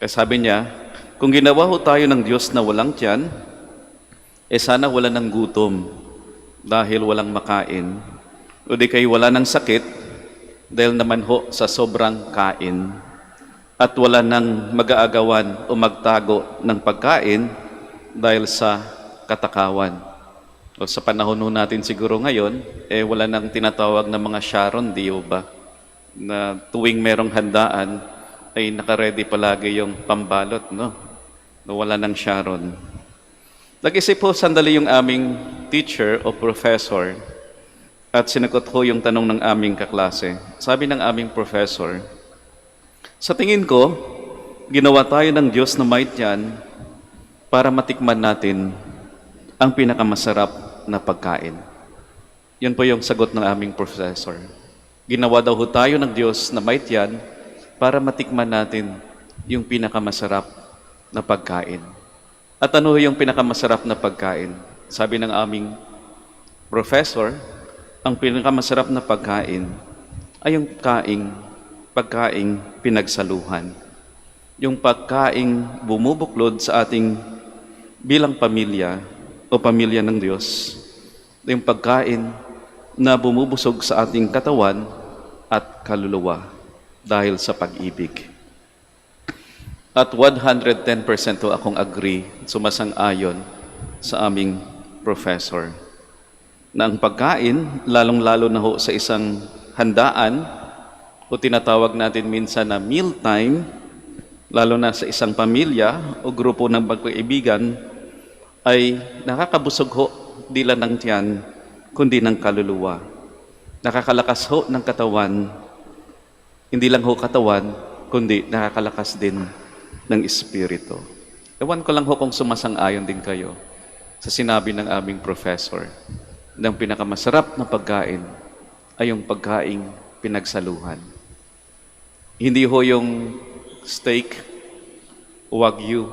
Kaya sabi niya, kung ginawa ho tayo ng Diyos na walang tiyan, sana wala ng gutom dahil walang makain. O di kayo wala ng sakit dahil naman ho sa sobrang kain. At wala nang mag-aagawan o magtago ng pagkain dahil sa katakawan. O sa panahon ho natin siguro ngayon, wala nang tinatawag na mga Sharon, di ba? Na tuwing merong handaan, ay nakaredy palagi yung pambalot, no? Na wala nang Sharon. Nag-isip po sandali yung aming teacher o professor at sinagot ko yung tanong ng aming kaklase. Sabi ng aming professor, sa tingin ko, ginawa tayo ng Diyos na might yan para matikman natin ang pinakamasarap na pagkain. Yun po yung sagot ng aming professor. Ginawa daw ho tayo ng Diyos na might yan para matikman natin yung pinakamasarap na pagkain. At ano yung pinakamasarap na pagkain? Sabi ng aming professor, ang pinakamasarap na pagkain ay yung pagkaing pinagsaluhan. Yung pagkaing bumubuklod sa ating bilang pamilya o pamilya ng Diyos, yung pagkain na bumubusog sa ating katawan at kaluluwa dahil sa pag-ibig. At 110% to akong agree, sumasang-ayon sa aming professor, na ang pagkain, lalong-lalo na ho sa isang handaan, o tinatawag natin minsan na mealtime, lalo na sa isang pamilya o grupo ng pagkaibigan, ay nakakabusog ho, di lang ng tiyan, kundi ng kaluluwa. Nakakalakas ho ng katawan, hindi lang ho katawan, kundi nakakalakas din ng espiritu. Ewan ko lang ho kung sumasang-ayon din kayo sa sinabi ng aming professor na ang pinakamasarap na pagkain ay yung pagkaing pinagsaluhan. Hindi ho yung steak, wagyu,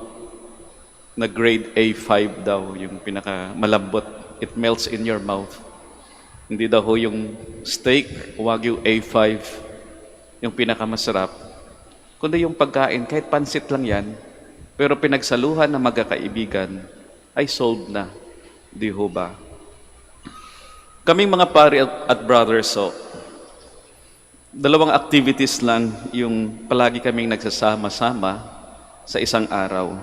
na grade A5 daw, yung pinakamalambot. It melts in your mouth. Hindi daw ho yung steak, wagyu A5, yung pinakamasarap. Kundi yung pagkain, kahit pansit lang yan, pero pinagsaluhan ng magkakaibigan, ay sold na. Di ho ba? Kaming mga pari at brothers, so, dalawang activities lang yung palagi kaming nagsasama-sama sa isang araw.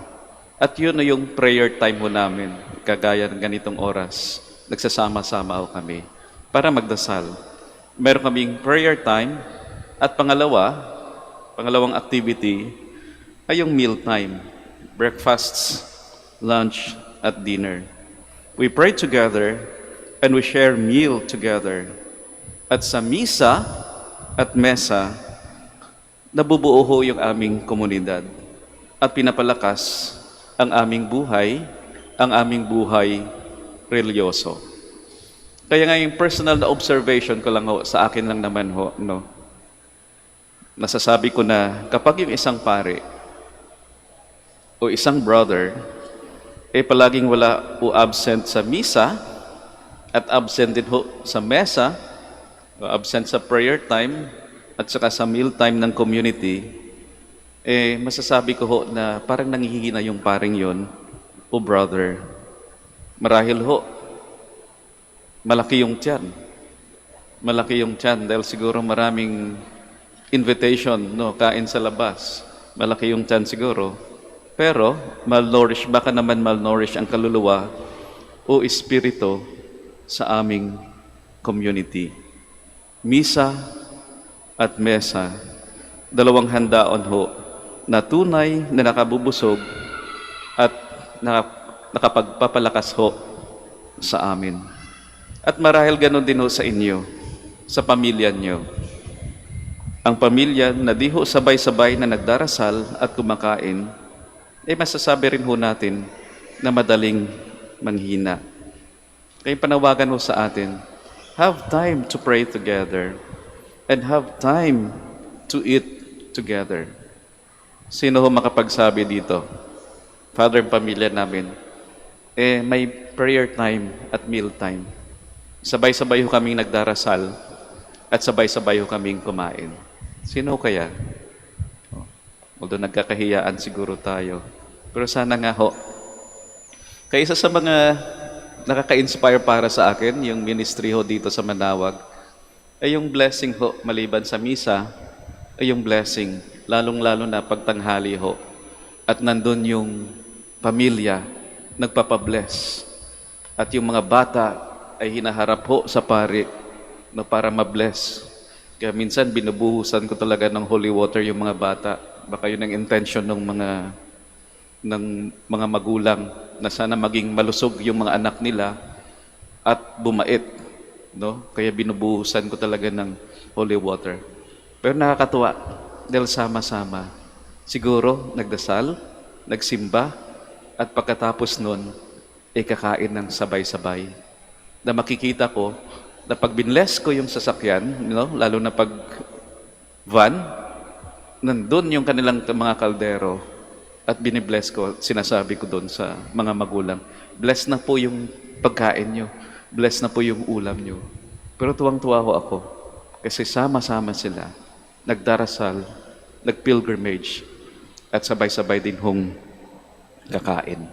At yun na yung prayer time ho namin, kagaya ng ganitong oras, nagsasama-sama ho kami para magdasal. Meron kaming prayer time at pangalawang activity ay yung meal time, breakfasts, lunch, at dinner. We pray together and we share meal together. At sa misa at mesa, nabubuo ho yung aming komunidad at pinapalakas ang aming buhay religyoso. Kaya nga yung personal na observation ko lang ho, sa akin lang naman ho, no? Nasasabi ko na kapag yung isang pare o isang brother, palaging wala o absent sa misa at absent din ho sa mesa, o absent sa prayer time at saka sa meal time ng community, masasabi ko ho na parang nanghihina yung paring yon o brother. Marahil ho, malaki yung tiyan. Malaki yung tiyan dahil siguro maraming invitation, no, kain sa labas. Malaki yung tiyan siguro. Pero, malnourished, baka naman malnourished ang kaluluwa o espiritu sa aming community. Misa at mesa, dalawang handaon ho, na tunay na nakabubusog at nakapagpapalakas ho sa amin. At marahil ganon din ho sa inyo, sa pamilya nyo. Ang pamilya na di ho sabay-sabay na nagdarasal at kumakain, masasabi rin ho natin na madaling manghina. Kaya panawagan ho sa atin, have time to pray together and have time to eat together. Sino ho makapagsabi dito? Father, pamilya namin, may prayer time at meal time. Sabay-sabay ho kaming nagdarasal at sabay-sabay ho kaming kumain. Sino kaya? Although nagkakahiyaan siguro tayo. Pero sana nga ho. Kaya isa sa mga nakaka-inspire para sa akin, yung ministry ho dito sa Manawag, ay yung blessing ho, maliban sa misa, ay yung blessing, lalong-lalo na pagtanghali ho. At nandun yung pamilya nagpapabless. At yung mga bata ay hinaharap ho sa pari na para mabless. Kaya minsan binubuhusan ko talaga ng holy water yung mga bata. Baka yun ang intention ng mga magulang na sana maging malusog yung mga anak nila at bumait, no? Kaya binubuhusan ko talaga ng holy water. Pero nakakatuwa dahil sama-sama. Siguro nagdasal, nagsimba, at pagkatapos nun, kakain ng sabay-sabay. Na makikita ko na pag binless ko yung sasakyan, no? Lalo na pag van, nandun yung kanilang mga kaldero at binibless ko, sinasabi ko doon sa mga magulang, bless na po yung pagkain nyo, bless na po yung ulam nyo. Pero tuwang-tuwa ho ako kasi sama-sama sila, nagdarasal, nagpilgrimage, at sabay-sabay din hong kakain.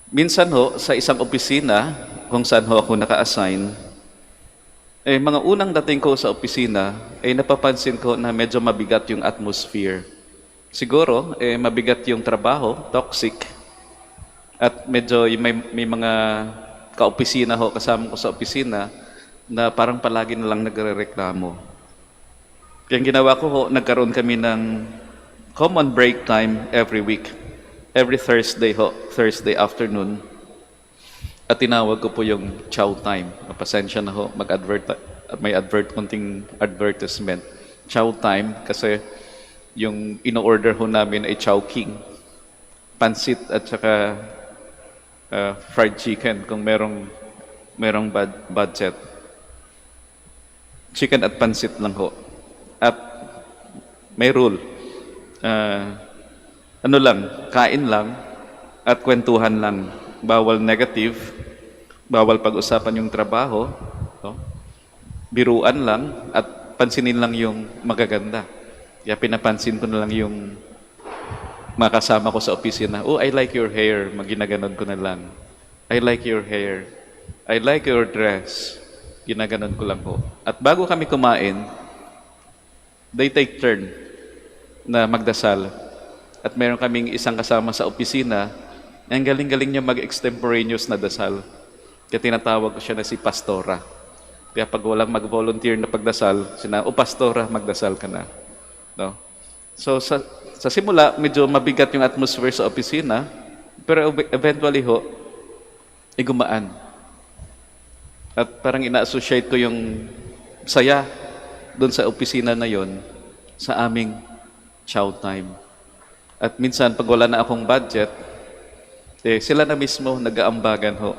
Minsan ho, sa isang opisina, kung saan ho ako naka-assign, mga unang dating ko sa opisina, napapansin ko na medyo mabigat yung atmosphere. Siguro, mabigat yung trabaho, toxic, at medyo may mga ka-opisina ho, kasama ko sa opisina, na parang palagi na lang nagre-reklamo. Kaya ang ginawa ko ho, nagkaroon kami ng common break time every week. Every Thursday ho, Thursday afternoon. At tinawag ko po yung chow time. Pasensya na ho, may konting advertisement. Chow time kasi yung ino-order ho namin ay chow king. Pansit at saka fried chicken kung merong budget. Chicken at pansit lang ho. At may rule. Kain lang at kwentuhan lang. Bawal negative, bawal pag-usapan yung trabaho, no? Biruan lang at pansinin lang yung magaganda. Kaya pinapansin ko na lang yung makasama ko sa opisina. Oh, I like your hair. Ginaganon ko na lang. I like your hair. I like your dress. Ginaganon ko lang po. At bago kami kumain, they take turn na magdasal. At meron kaming isang kasama sa opisina, ang galing-galing niya mag-extemporaneous na dasal. Kaya tinatawag ko siya na si Pastora. Kaya pag walang mag-volunteer na pagdasal, Pastora, magdasal ka na. No? So sa simula, medyo mabigat yung atmosphere sa opisina, pero eventually ho, gumaan. At parang ina-associate ko yung saya doon sa opisina na yon sa aming chow time. At minsan, pag wala na akong budget, sila na mismo nag-aambagan ho.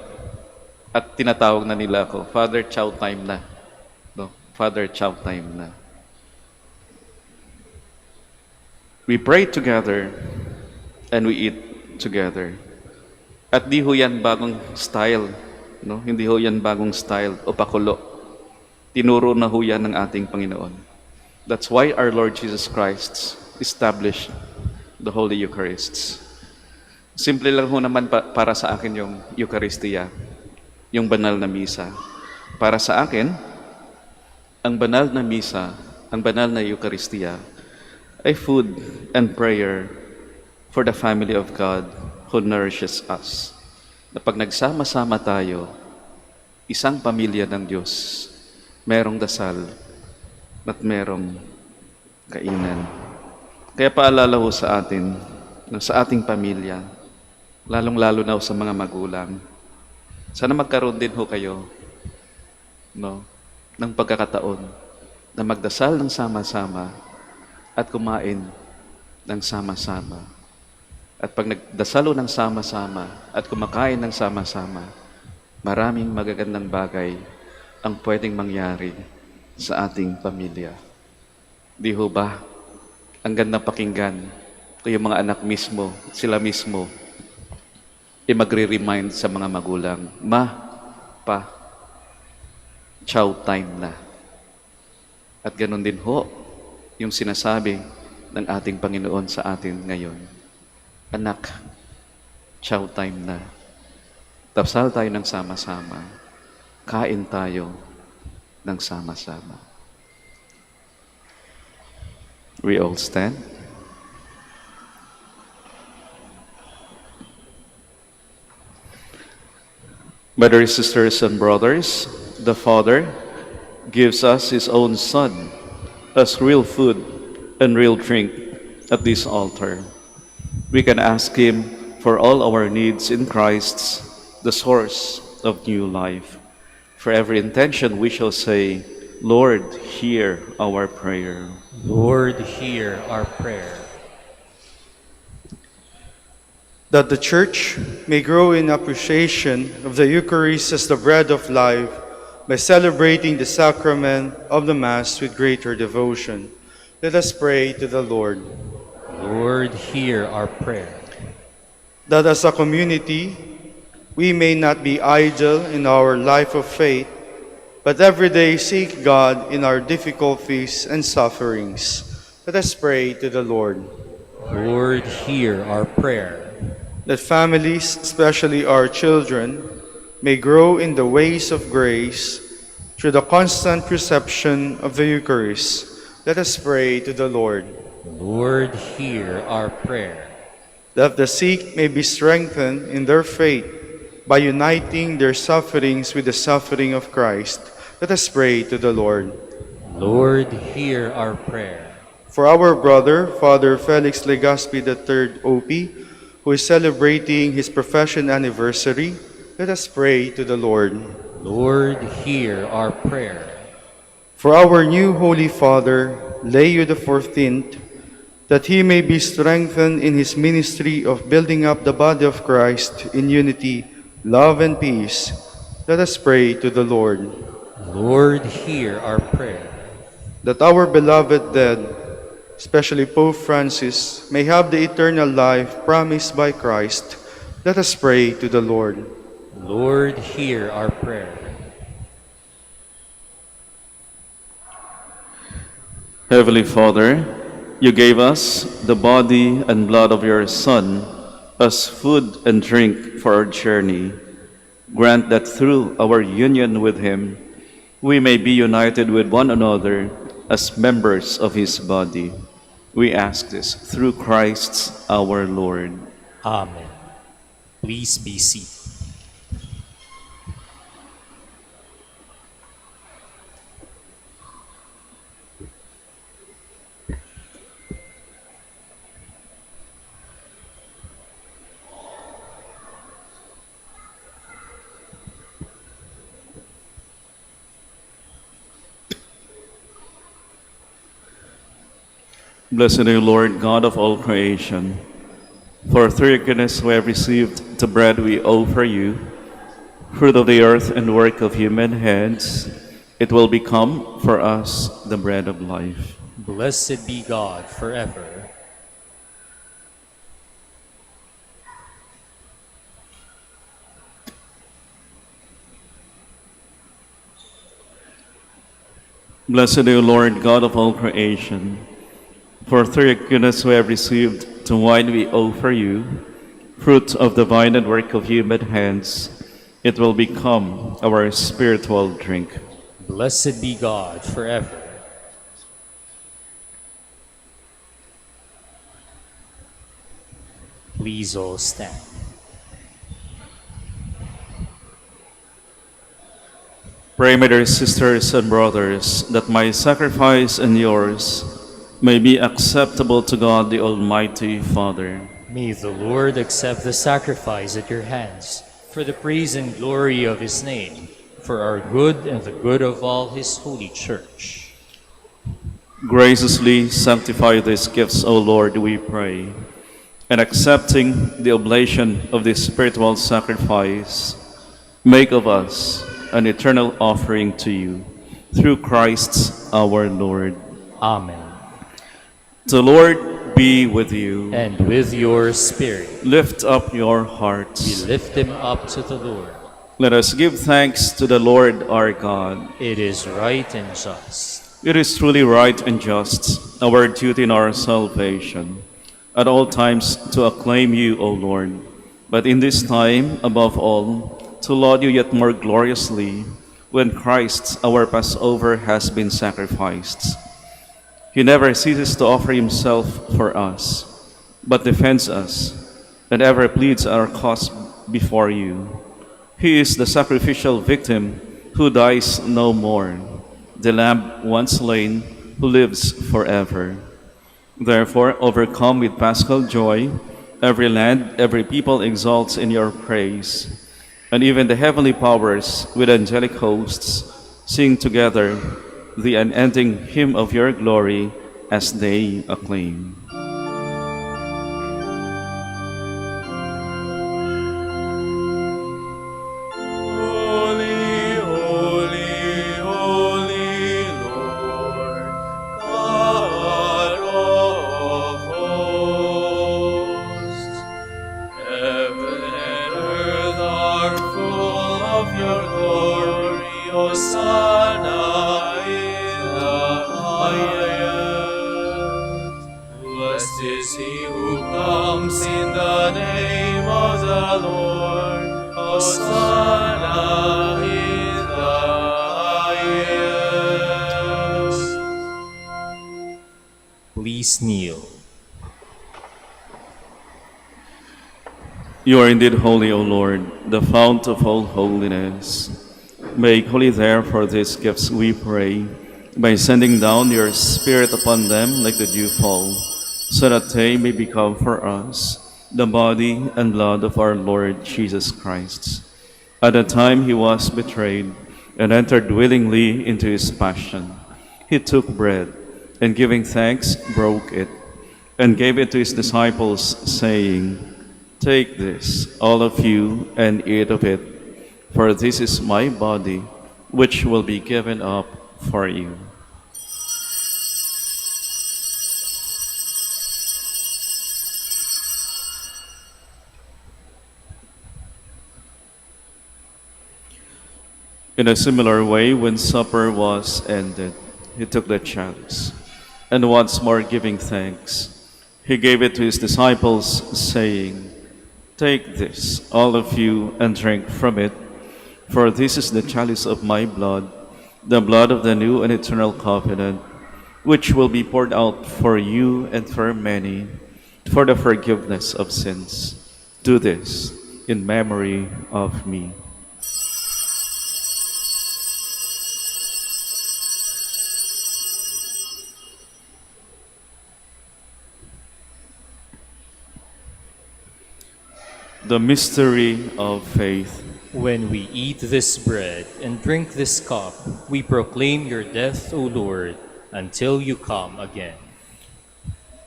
At tinatawag na nila ako, Father, chow time na. No? Father, chow time na. We pray together and we eat together. At di ho yan bagong style. No? Hindi ho yan bagong style o pakulo. Tinuro na ho yan ng ating Panginoon. That's why our Lord Jesus Christ established the Holy Eucharists. Simple lang ho naman para sa akin yung Eucharistia, yung banal na misa. Para sa akin, ang banal na misa, ang banal na Eucharistia, ay food and prayer for the family of God who nourishes us. Na pag nagsama-sama tayo, isang pamilya ng Diyos, merong dasal at merong kainan. Kaya paalala ho sa atin, sa ating pamilya, lalong-lalo na ho sa mga magulang, sana magkaroon din ho kayo ng pagkakataon na magdasal ng sama-sama at kumain ng sama-sama. At pag nagdasalo ng sama-sama at kumakain ng sama-sama, maraming magagandang bagay ang pwedeng mangyari sa ating pamilya. Di ho ba? Ang gandang pakinggan kung yung mga anak mismo, sila mismo, magre-remind sa mga magulang, Ma, Pa, chow time na. At ganun din ho, yung sinasabi ng ating Panginoon sa atin ngayon. Anak, chow time na. Tapsal tayo ng sama-sama. Kain tayo ng sama-sama. We all stand. Brothers, sisters, and brothers, the Father gives us His own Son as real food and real drink at this altar. We can ask Him for all our needs in Christ, the source of new life. For every intention we shall say, Lord, hear our prayer. Lord, hear our prayer. That the Church may grow in appreciation of the Eucharist as the bread of life by celebrating the sacrament of the Mass with greater devotion. Let us pray to the Lord. Lord, hear our prayer. That as a community, we may not be idle in our life of faith, but every day seek God in our difficulties and sufferings. Let us pray to the Lord. Lord, hear our prayer. That families, especially our children, may grow in the ways of grace through the constant reception of the Eucharist. Let us pray to the Lord. Lord, hear our prayer. That the sick may be strengthened in their faith by uniting their sufferings with the suffering of Christ. Let us pray to the Lord. Lord, hear our prayer. For our brother, Father Felix Legaspi III, OP, who is celebrating his profession anniversary, let us pray to the Lord. Lord, hear our prayer. For our new Holy Father, Leo XIV, that he may be strengthened in his ministry of building up the body of Christ in unity, love, and peace, let us pray to the Lord. Lord, hear our prayer. That our beloved dead, especially Pope Francis, may have the eternal life promised by Christ, let us pray to the Lord. Lord, hear our prayer. Heavenly Father, you gave us the body and blood of your Son as food and drink for our journey. Grant that through our union with him, we may be united with one another as members of his body. We ask this through Christ our Lord. Amen. Please be seated. Blessed are you, Lord, God of all creation. For through your goodness we have received the bread we offer you, fruit of the earth and work of human hands. It will become for us the bread of life. Blessed be God forever. Blessed are you, Lord, God of all creation. For through your goodness we have received the wine we offer you, fruit of the vine and work of human hands. It will become our spiritual drink. Blessed be God forever. Please all stand. Pray, my dear sisters and brothers, that my sacrifice and yours may be acceptable to God the Almighty Father. May the Lord accept the sacrifice at your hands for the praise and glory of his name, for our good and the good of all his holy church. Graciously sanctify these gifts, O Lord, we pray, and accepting the oblation of this spiritual sacrifice, make of us an eternal offering to you, through Christ our Lord. Amen. The Lord be with you. And with your spirit, Lift up your we hearts. lift them up to the Lord. Let us give thanks to the Lord our God. It is right and just. It is truly right and just, our duty and our salvation, at all times to acclaim you, O Lord, but in this time, above all, to laud you yet more gloriously, when Christ, our Passover, has been sacrificed. He never ceases to offer himself for us, but defends us, and ever pleads our cause before you. He is the sacrificial victim who dies no more, the Lamb once slain who lives forever. Therefore, overcome with paschal joy, every land, every people exalts in your praise, and even the heavenly powers with angelic hosts sing together the unending hymn of your glory as they acclaim. Holy, holy, holy Lord, God of hosts. Heaven and earth are full of your glory, Hosanna in the highest. Blessed is he who comes in the name of the Lord, Hosanna in the highest. Please kneel. You are indeed holy, O Lord, the fount of all holiness. Make holy therefore these gifts, we pray, by sending down your Spirit upon them like the dewfall, so that they may become for us the body and blood of our Lord Jesus Christ. At the time he was betrayed and entered willingly into his passion, he took bread, and giving thanks, broke it, and gave it to his disciples, saying, "Take this, all of you, and eat of it, for this is my body, which will be given up for you." In a similar way, when supper was ended, he took the chalice, and once more giving thanks, he gave it to his disciples, saying, "Take this, all of you, and drink from it, for this is the chalice of my blood, the blood of the new and eternal covenant, which will be poured out for you and for many, for the forgiveness of sins. Do this in memory of me." The mystery of faith. When we eat this bread and drink this cup, we proclaim your death, O Lord, until you come again.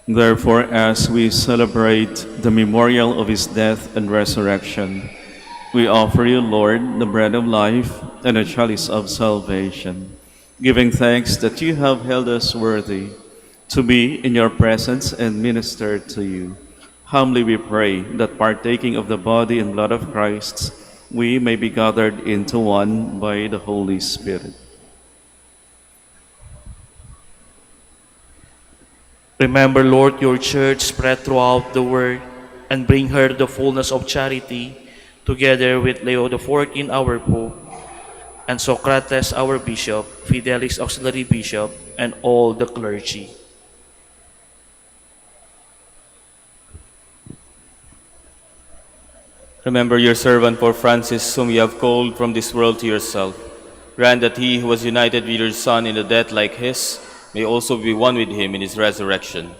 Therefore, as we celebrate the memorial of his death and resurrection, we offer you, Lord, the bread of life and the chalice of salvation, giving thanks that you have held us worthy to be in your presence and minister to you. Humbly we pray that partaking of the body and blood of Christ, we may be gathered into one by the Holy Spirit. Remember, Lord, your church spread throughout the world, and bring her to the fullness of charity, together with Leo XIV, our Pope, and Socrates, our Bishop, Fidelis Auxiliary Bishop, and all the clergy. Remember your servant Pope Francis, whom you have called from this world to yourself. Grant that he who was united with your Son in a death like his may also be one with him in his resurrection.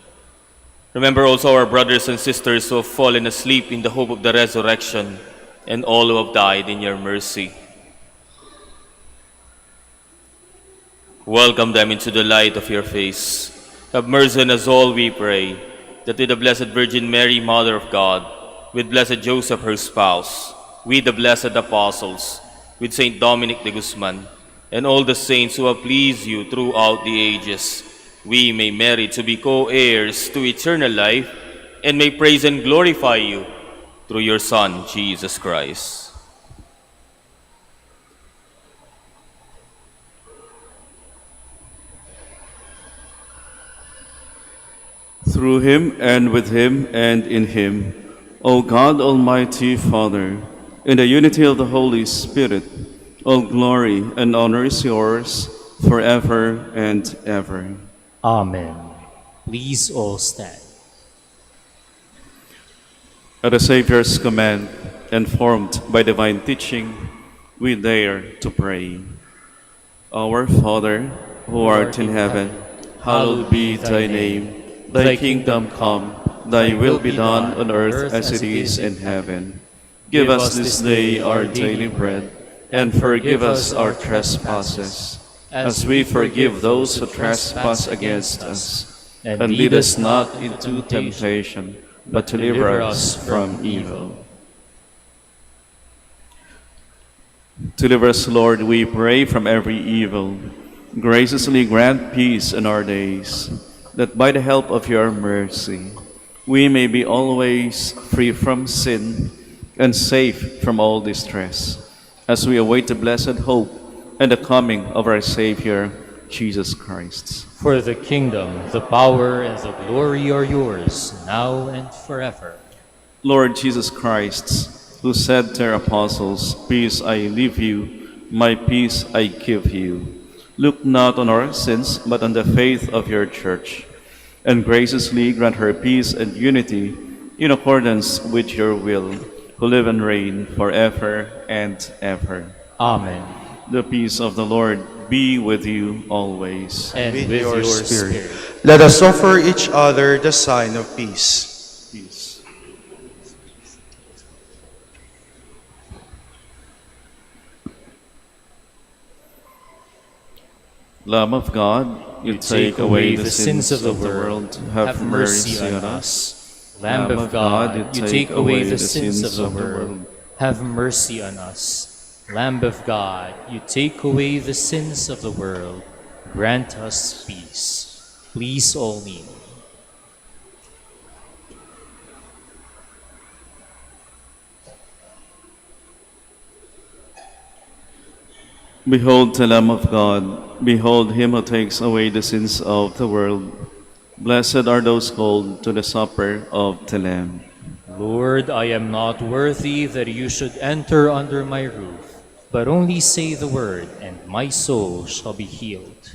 Remember also our brothers and sisters who have fallen asleep in the hope of the resurrection, and all who have died in your mercy. Welcome them into the light of your face. Have mercy on us all, we pray, that with the Blessed Virgin Mary, Mother of God, with Blessed Joseph, her spouse, with the blessed apostles, with Saint Dominic de Guzman, and all the saints who have pleased you throughout the ages, we may merit to be co-heirs to eternal life, and may praise and glorify you through your Son, Jesus Christ. Through him, and with him, and in him, O God, Almighty Father, in the unity of the Holy Spirit, all glory and honor is yours forever and ever. Amen. Please all stand. At the Savior's command, and formed by divine teaching, we dare to pray. Our Father, who art in heaven, hallowed be thy name. Thy kingdom come, thy will be done on earth as it is in heaven. Give us this day our daily bread, and forgive us our trespasses, as we forgive those who trespass against us. And lead us not into temptation, but deliver us from evil. Deliver us, Lord, we pray, from every evil. Graciously grant peace in our days, that by the help of your mercy, we may be always free from sin and safe from all distress, as we await the blessed hope and the coming of our Savior, Jesus Christ. For the kingdom, the power, and the glory are yours, now and forever. Lord Jesus Christ, who said to your apostles, "Peace I leave you, my peace I give you," look not on our sins, but on the faith of your church, and graciously grant her peace and unity in accordance with your will, who live and reign forever and ever. Amen. The peace of the Lord be with you always. And With with your your spirit. spirit. Let us offer each other the sign of peace. Peace. Lamb of God, you take away the sins of the world. Have mercy on us. Lamb of God, you take away the sins of the world. Have mercy on us. Lamb of God, you take away the sins of the world. Grant us peace. Please all kneel. Behold the Lamb of God. Behold him who takes away the sins of the world. Blessed are those called to the supper of the Lamb. Lord, I am not worthy that you should enter under my roof, but only say the word, and my soul shall be healed.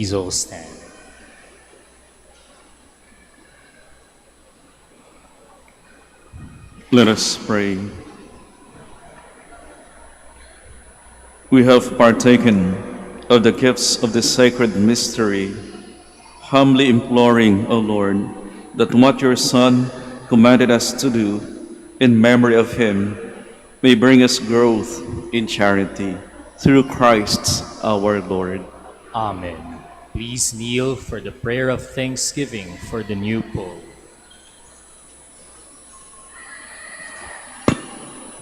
Please all stand. Let us pray. We have partaken of the gifts of this sacred mystery, humbly imploring, O Lord, that what your Son commanded us to do in memory of him may bring us growth in charity through Christ our Lord. Amen. Please kneel for the prayer of thanksgiving for the new Pope.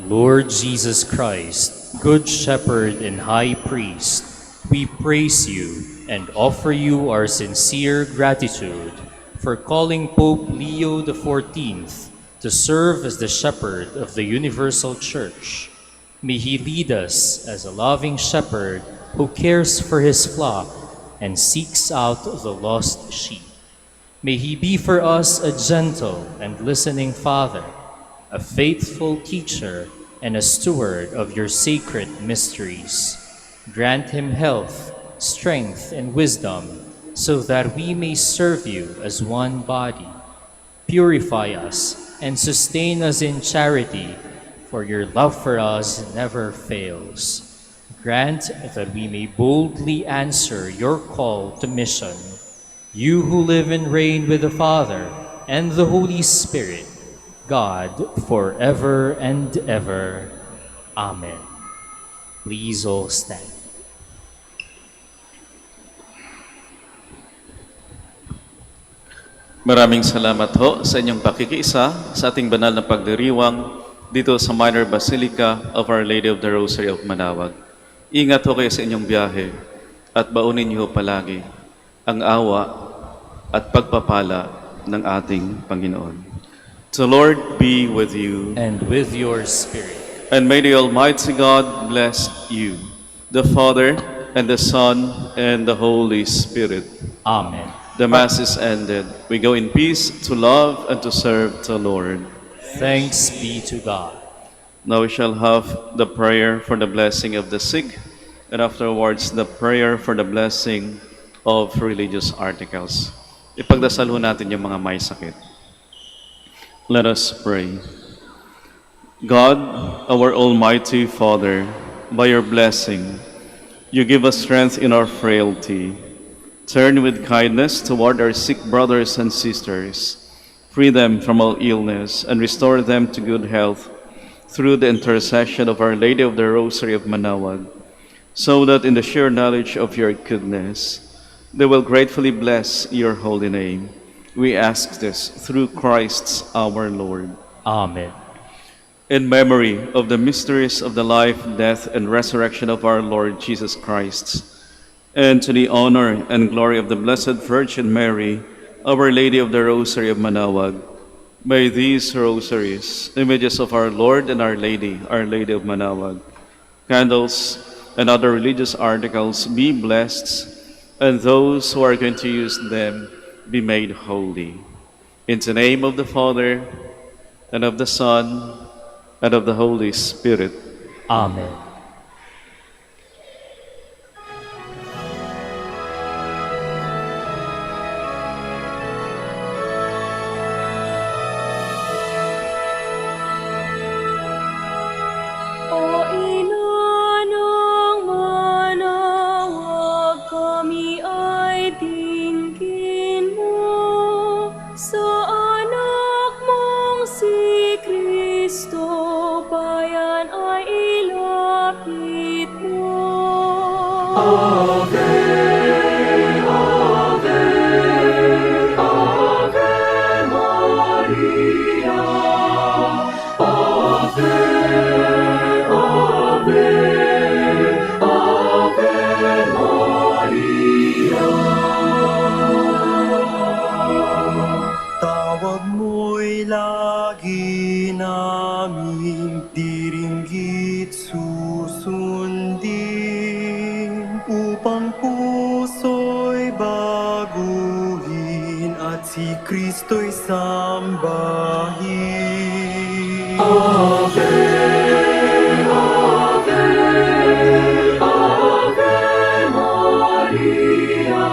Lord Jesus Christ, Good Shepherd and High Priest, we praise you and offer you our sincere gratitude for calling Pope Leo XIV to serve as the shepherd of the Universal Church. May he lead us as a loving shepherd who cares for his flock and seeks out the lost sheep. May he be for us a gentle and listening Father, a faithful teacher, and a steward of your sacred mysteries. Grant him health, strength, and wisdom, so that we may serve you as one body. Purify us and sustain us in charity, for your love for us never fails. Grant that we may boldly answer your call to mission. You who live and reign with the Father and the Holy Spirit, God, forever and ever. Amen. Please all stand. Maraming salamat ho sa inyong pakikiisa sa ating banal na pagdiriwang dito sa Minor Basilica of Our Lady of the Rosary of Manaoag. Ingat ho kayo sa inyong biyahe at baunin niyo palagi ang awa at pagpapala ng ating Panginoon. The Lord be with you. And with your spirit. And may the Almighty God bless you, the Father, and the Son, and the Holy Spirit. Amen. The Mass is ended. We go in peace to love and to serve the Lord. Thanks be to God. Now we shall have the prayer for the blessing of the sick, and afterwards the prayer for the blessing of religious articles. Ipagdasal ho natin yung mga may sakit. Let us pray. God, our Almighty Father, by your blessing, you give us strength in our frailty. Turn with kindness toward our sick brothers and sisters. Free them from all illness and restore them to good health through the intercession of Our Lady of the Rosary of Manaoag, so that in the sheer knowledge of your goodness, they will gratefully bless your holy name. We ask this through Christ our Lord. Amen. In memory of the mysteries of the life, death, and resurrection of our Lord Jesus Christ, and to the honor and glory of the Blessed Virgin Mary, Our Lady of the Rosary of Manaoag, may these rosaries, images of our Lord and Our Lady of Manaoag, candles, and other religious articles be blessed, and those who are going to use them be made holy. In the name of the Father, and of the Son, and of the Holy Spirit. Amen. O inanang manawag, kami ay dinggin mo. Sa anak mong si Kristo, bayan ay ilapit mo. Ave, Ave, Ave Maria. Ave, Ave, Ave Maria. Tawag mo'y lagi namin diringgit susundin, upang puso'y baguhin at si Kristo'y sambahin. Ave, Ave, Ave Maria.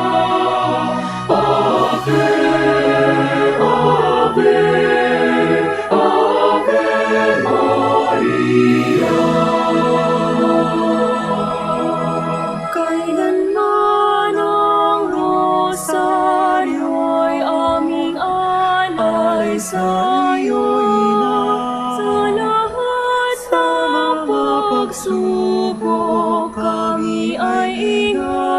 iyo'y Sa lahat ng pagsubok kami ay ingat.